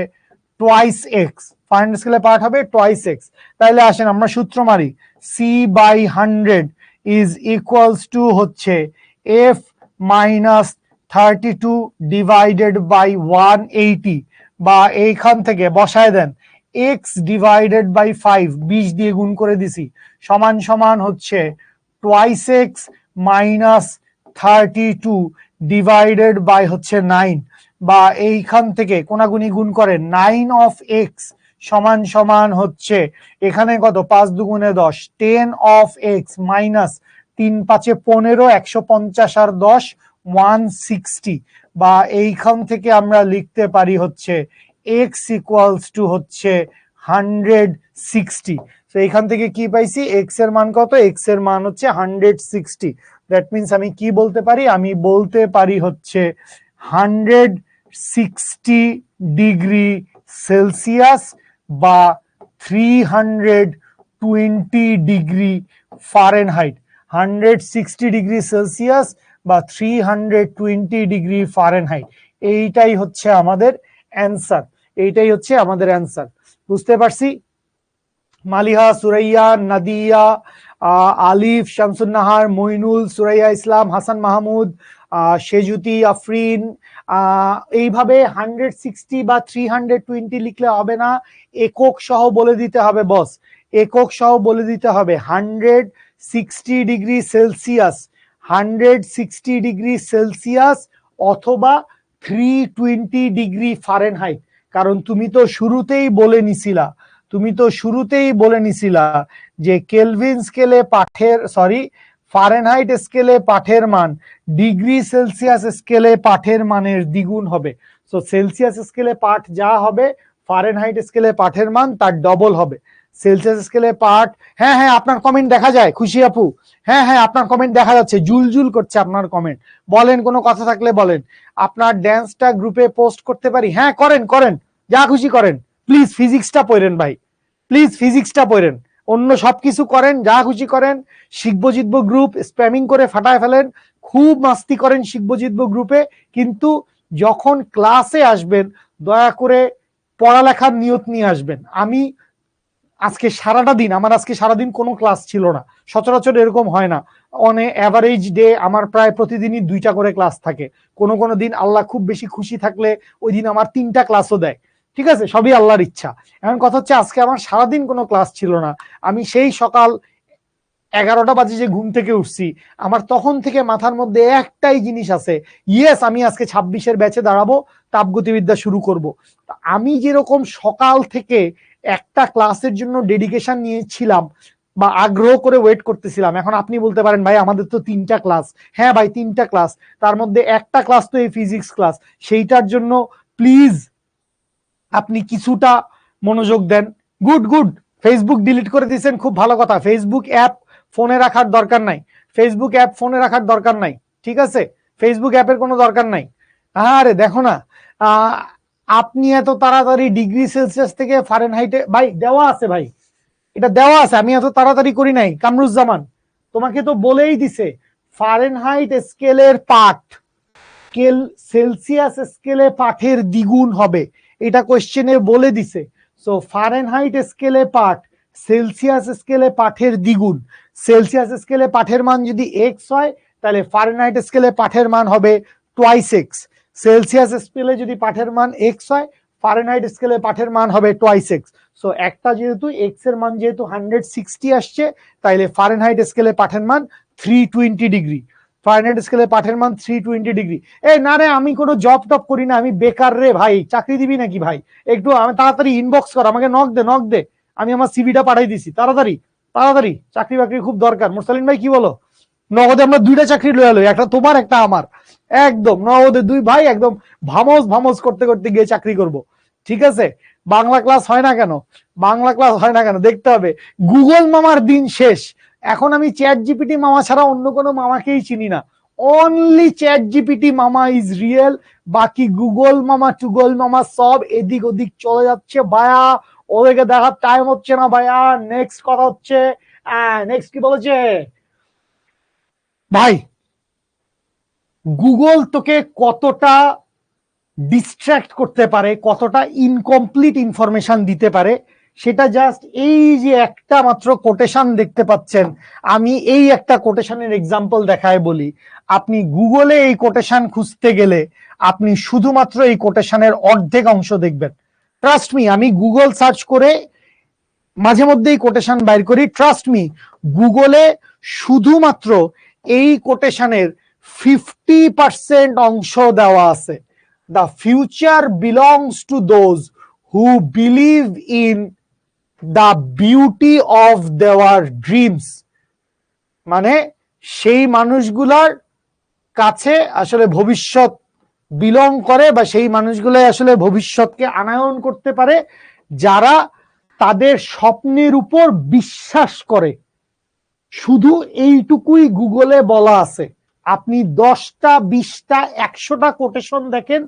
টোয়াইস এক্স, ফারেনহাইট স্কেলের পাঠ হবে টোয়াইস এক্স। তাহলে আসেন আমরা সূত্র মারি, C/100 ইজ ইকুয়ালস টু হচ্ছে F - 32 ডিভাইডেড বাই 180, বা এইখান থেকে বসায় দেন x ডিভাইডেড বাই 5, 20 দিয়ে গুণ করে দিছি, সমান সমান হচ্ছে twice X minus 32 divided by হচ্ছে 9, বা এইখান থেকে কোনাগুনি গুণ করে 9 অফ এক্স সমান সমান হচ্ছে এখানে কত, 5 দুগুণে 10, 10 অফ এক্স মাইনাস 3 5 15, 150 আর 10 160, বা এইখান থেকে আমরা লিখতে পারি হচ্ছে x ইকুয়ালস টু হচ্ছে 160। তো এইখান থেকে কি পাইছি, x এর মান কত? x এর মান হচ্ছে 160। দ্যাট মিনস আমি কি বলতে পারি? আমি বলতে পারি হচ্ছে 160 ডিগ্রি সেলসিয়াস বা 320 ডিগ্রি ফারেনহাইট। 160 ডিগ্রি সেলসিয়াস বা 320 ডিগ্রি ফারেনহাইট, এইটাই হচ্ছে আমাদের অ্যান্সার, এইটাই হচ্ছে আমাদের অ্যান্সার। বুঝতে পারছি? মালিহা, সুরাইয়া, নাদিয়া, আলিফ, শামসুন্নাহার, মইনুল, সুরাইয়া ইসলাম, হাসান মাহমুদ, সেজুতি, আফরিন, এইভাবে 160 বা 320 লিখলে হবে না, একক সহ বলে দিতে হবে বস, একক সহ বলে দিতে হবে 160 ডিগ্রি সেলসিয়াস, 160 ডিগ্রি সেলসিয়াস অথবা 320 ডিগ্রি ফারেনহাইট। কারণ তুমি তো শুরুতেই বলে নিছিলা যে কেলভিন স্কেলে পাঠের, সরি ফারেনহাইট স্কেলে পাঠের মান ডিগ্রি সেলসিয়াস স্কেলে পাঠের মানের দ্বিগুণ হবে। সো সেলসিয়াস স্কেলে পাঠ যা হবে, ফারেনহাইট স্কেলে পাঠের মান তার ডবল হবে। সেলসিয়াস স্কেলে পাঠ, হ্যাঁ হ্যাঁ আপনার কমেন্ট দেখা যায় খুশি আপু, হ্যাঁ হ্যাঁ আপনার কমেন্ট দেখা যাচ্ছে, জুলজুল করছে আপনার কমেন্ট। বলেন, কোনো কথা থাকলে বলেন। আপনার ড্যান্সটা গ্রুপে পোস্ট করতে পারি? হ্যাঁ করেন করেন, যা খুশি করেন। প্লিজ ফিজিক্সটা পড়েন ভাই, প্লিজ ফিজিক্সটা পড়েন, অন্য সবকিছু করেন, যা খুশি করেন। শিখবো জিতবো গ্রুপ স্প্যামিং করে ফাটায় ফেলেন, খুব মাস্তি করেন শিখবো জিতবো গ্রুপে, কিন্তু যখন ক্লাসে আসবেন দয়া করে পড়ালেখার নিয়ত নিয়ে আসবেন। আমি আজকে সারাদিন কোনো ক্লাস ছিল না, সচরাচর এরকম হয় না। অন এভারেজ ডে আমার প্রায় প্রতিদিনই 2টা করে ক্লাস থাকে, কোনো দিন আল্লাহ খুব বেশি খুশি থাকলে ওই দিন আমার 3টা ক্লাসও দেয়, ঠিক আছে, সবই আল্লাহর ইচ্ছা। এখন কথা হচ্ছে আজকে আমার সারাদিন কোনো ক্লাস ছিল না, আমি সেই সকাল 11টা বাজে যে ঘুম থেকে উঠছি, আমার তখন থেকে মাথার মধ্যে একটাই জিনিস আছে, ইয়েস আমি আজকে 26-এর ব্যাচে দাঁড়াবো, তাপগতিবিদ্যা শুরু করব। আমি যেরকম সকাল থেকে একটা ক্লাসের জন্য ডেডিকেশন নিয়েছিলাম বা আগ্রহ করে ওয়েট করতেছিলাম, এখন আপনি বলতে পারেন ভাই আমাদের তো 3টা ক্লাস। হ্যাঁ ভাই 3টা ক্লাস, তার মধ্যে একটা ক্লাস তো এই ফিজিক্স ক্লাস, সেইটার জন্য প্লিজ আপনি কিছুটা মনোযোগ দেন। গুড গুড, ফেসবুক ডিলিট করে দিয়েছেন, খুব ভালো কথা। ফেসবুক অ্যাপ ফোনে রাখার দরকার নাই, ফেসবুক অ্যাপ ফোনে রাখার দরকার নাই, ঠিক আছে, ফেসবুক অ্যাপের কোনো দরকার নাই। আরে দেখো না, আপনি এত তাড়াতাড়ি ডিগ্রি সেলসিয়াস থেকে ফারেনহাইটে, ভাই দেওয়া আছে ভাই, এটা দেওয়া আছে, আমি এত তাড়াতাড়ি করি নাই। কামরুজ্জামান তোমাকে তো বলেই দিছে ফারেনহাইট স্কেলের পাঠ সেলসিয়াস স্কেলে পাঠের দ্বিগুণ হবে, এটা কোশ্চেনে বলে দিছে। সো ফারেনহাইট স্কেলে পাঠ সেলসিয়াস স্কেলে পাঠের দ্বিগুণ। সেলসিয়াস স্কেলে পাঠের মান যদি এক্স হয় তাহলে ফারেনহাইট স্কেলে পাঠের মান হবে টোয়াইস এক্স। সেলসিয়াস স্কেলে যদি পাঠের মান এক্স হয়, ফারেনহাইট স্কেলে পাঠের মান হবে টোয়াইস এক্স। সো একটা যেহেতু এক্স এর মান যেহেতু 160 আসছে, তাইলে ফারেনহাইট স্কেলে পাঠের মান 320 ডিগ্রি। ফারেনহাইট স্কেলে পাঠের মান 320 ডিগ্রি। এই না রে, আমি কোনো জব টপ করি না, আমি বেকার রে ভাই, চাকরি দিবি নাকি ভাই? একটু আমি তাড়াতাড়ি ইনবক্স কর, আমাকে নক দে, নক দে, আমি আমার সিভিটা পাঠাই দিছি, তাড়াতাড়ি তাড়াতাড়ি, চাকরি বাকরি খুব দরকার। মুরসালিন ভাই কি বলো? নগদে আমরা 2টা চাকরি লয়ে লই, একটা তোমার একটা আমার, একদম নগদে 2 ভাই একদম ভামজ ভামজ করতে করতে গিয়ে চাকরি করব। ঠিক আছে, বাংলা ক্লাস হয় না কেন? বাংলা ক্লাস হয় না কেন দেখতে হবে। গুগল মামার দিন শেষ, এখন আমি চ্যাট জিপিটি মামা ছাড়া অন্য কোনো মামাকেই চিনি না। অনলি চ্যাট জিপিটি মামা ইজ রিয়েল, বাকি গুগল মামা টুগল মামা সব এদিক ওদিক চলে যাচ্ছে ভাইয়া, ওদেরকে দেখার টাইম হচ্ছে না ভাইয়া। নেক্সট কথা হচ্ছে, নেক্সট কি বলেছে ভাই, গুগল তোকে কতটা ডিস্ট্রাক্ট করতে পারে, কতটা ইনকমপ্লিট ইনফরমেশন দিতে পারে, সেটা জাস্ট এই যে একটা মাত্র কোটেশন দেখতে পাচ্ছেন, আমি এই একটা কোটেশনের এক্সাম্পল দেখায় বলি। আপনি গুগলে এই কোটেশন খুঁজতে গেলে আপনি শুধুমাত্র এই কোটেশনের অর্ধেক অংশ দেখবেন। ট্রাস্ট মি, আমি গুগল সার্চ করে মাঝে মধ্যেই কোটেশন বাইর করি। ট্রাস্ট মি, গুগলে শুধুমাত্র এই কোটেশনের 50% অংশ দেওয়া আছে। The future belongs to those who believe in the beauty of their dreams. মানে সেই মানুষগুলার কাছে আসলে ভবিষ্যৎ বিলং করে, বা সেই মানুষগুলো আসলে ভবিষ্যৎকে আনায়ন করতে পারে যারা তাদের স্বপ্নের উপর বিশ্বাস করে। শুধু এইটুকুই গুগলে বলা আছে। আপনি 10টা 20টা 100টা কোটেশন দেখেন,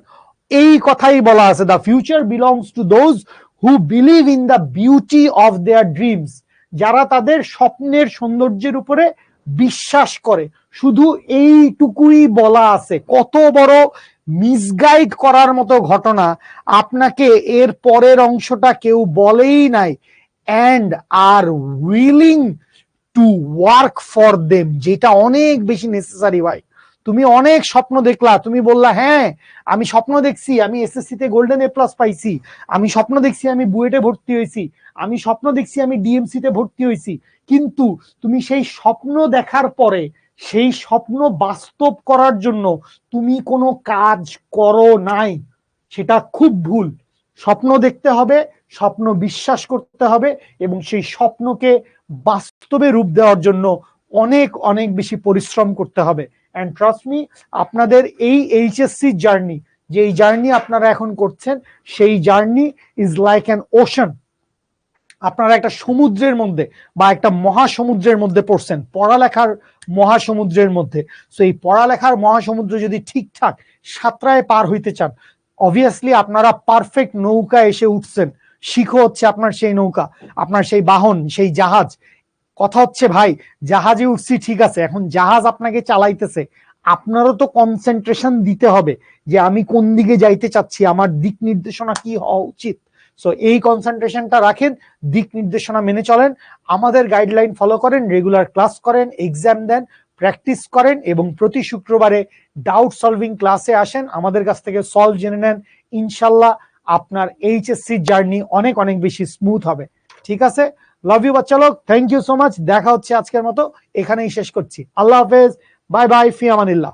এই কথাই বলা আছে, the future belongs to those who believe in the beauty of their dreams, যারা তাদের স্বপ্নের সৌন্দর্যের উপরে বিশ্বাস করে। শুধু এইটুকুই বলা আছে। কত বড় মিসগাইড করার মতো ঘটনা, আপনাকে এর পরের অংশটা কেউ বলেই নাই, and R willing to work for them, যেটা অনেক বেশি নেসেসারি ভাই। তুমি অনেক স্বপ্ন দেখলা, তুমি বললা হ্যাঁ আমি স্বপ্ন দেখছি আমি এসএসসি তে গোল্ডেন এ প্লাস পাইছি, আমি স্বপ্ন দেখছি আমি বুয়েটে ভর্তি হয়েছি, আমি স্বপ্ন দেখছি আমি ডিএমসি তে ভর্তি হয়েছি, কিন্তু তুমি সেই স্বপ্ন দেখার পরে সেই স্বপ্ন বাস্তব করার জন্য তুমি কোনো কাজ করো নাই, সেটা খুব ভুল। স্বপ্ন দেখতে হবে, স্বপ্ন বিশ্বাস করতে হবে, এবং সেই স্বপ্নকে বাস্তবে রূপ দেওয়ার জন্য অনেক অনেক বেশি পরিশ্রম করতে হবে। এন্ড ট্রাস্ট মি, আপনাদের এই এইচএসসি জার্নি, যে জার্নি আপনারা এখন করছেন, সেই journey is like an ocean. আপনারা একটা সমুদ্রের মধ্যে বা একটা মহাসমুদ্রের মধ্যে পড়ছেন, পড়ালেখার মহাসমুদ্রের মধ্যে। সো এই পড়ালেখার মহাসমুদ্র যদি ঠিকঠাক সাঁতরায় পার হইতে চান, অবভিয়াসলি আপনারা পারফেক্ট নৌকা এসে উঠছেন। শিখো হচ্ছে আপনার সেই নৌকা, আপনার সেই বাহন, সেই জাহাজ। কথা হচ্ছে ভাই, জাহাজে উঠছি ঠিক আছে, এখন জাহাজ আপনাকে চালাইতেছে, আপনারও তো কনসেন্ট্রেশন দিতে হবে যে আমি কোন দিকে যাইতে চাচ্ছি, আমার দিক নির্দেশনা কি হওয়া উচিত। সো এই কনসেন্ট্রেশনটা রাখেন, দিক নির্দেশনা মেনে চলেন, আমাদের গাইডলাইন ফলো করেন, রেগুলার ক্লাস করেন, এক্সাম দেন, প্র্যাকটিস করেন, এবং প্রতি শুক্রবারে ডাউট সলভিং ক্লাসে আসেন, আমাদের কাছ থেকে সলভ জেনে নেন। ইনশাল্লাহ আপনার এইচএসসি জার্নি অনেক অনেক বেশি স্মুথ হবে। ঠিক আছে, লাভ ইউ বাচ্চা লোক, থ্যাংক ইউ সো মাচ। দেখা হচ্ছে আজকের মতো, এখানেই শেষ করছি। আল্লাহ হাফেজ, বাই বাই, ফি আমানিল্লাহ।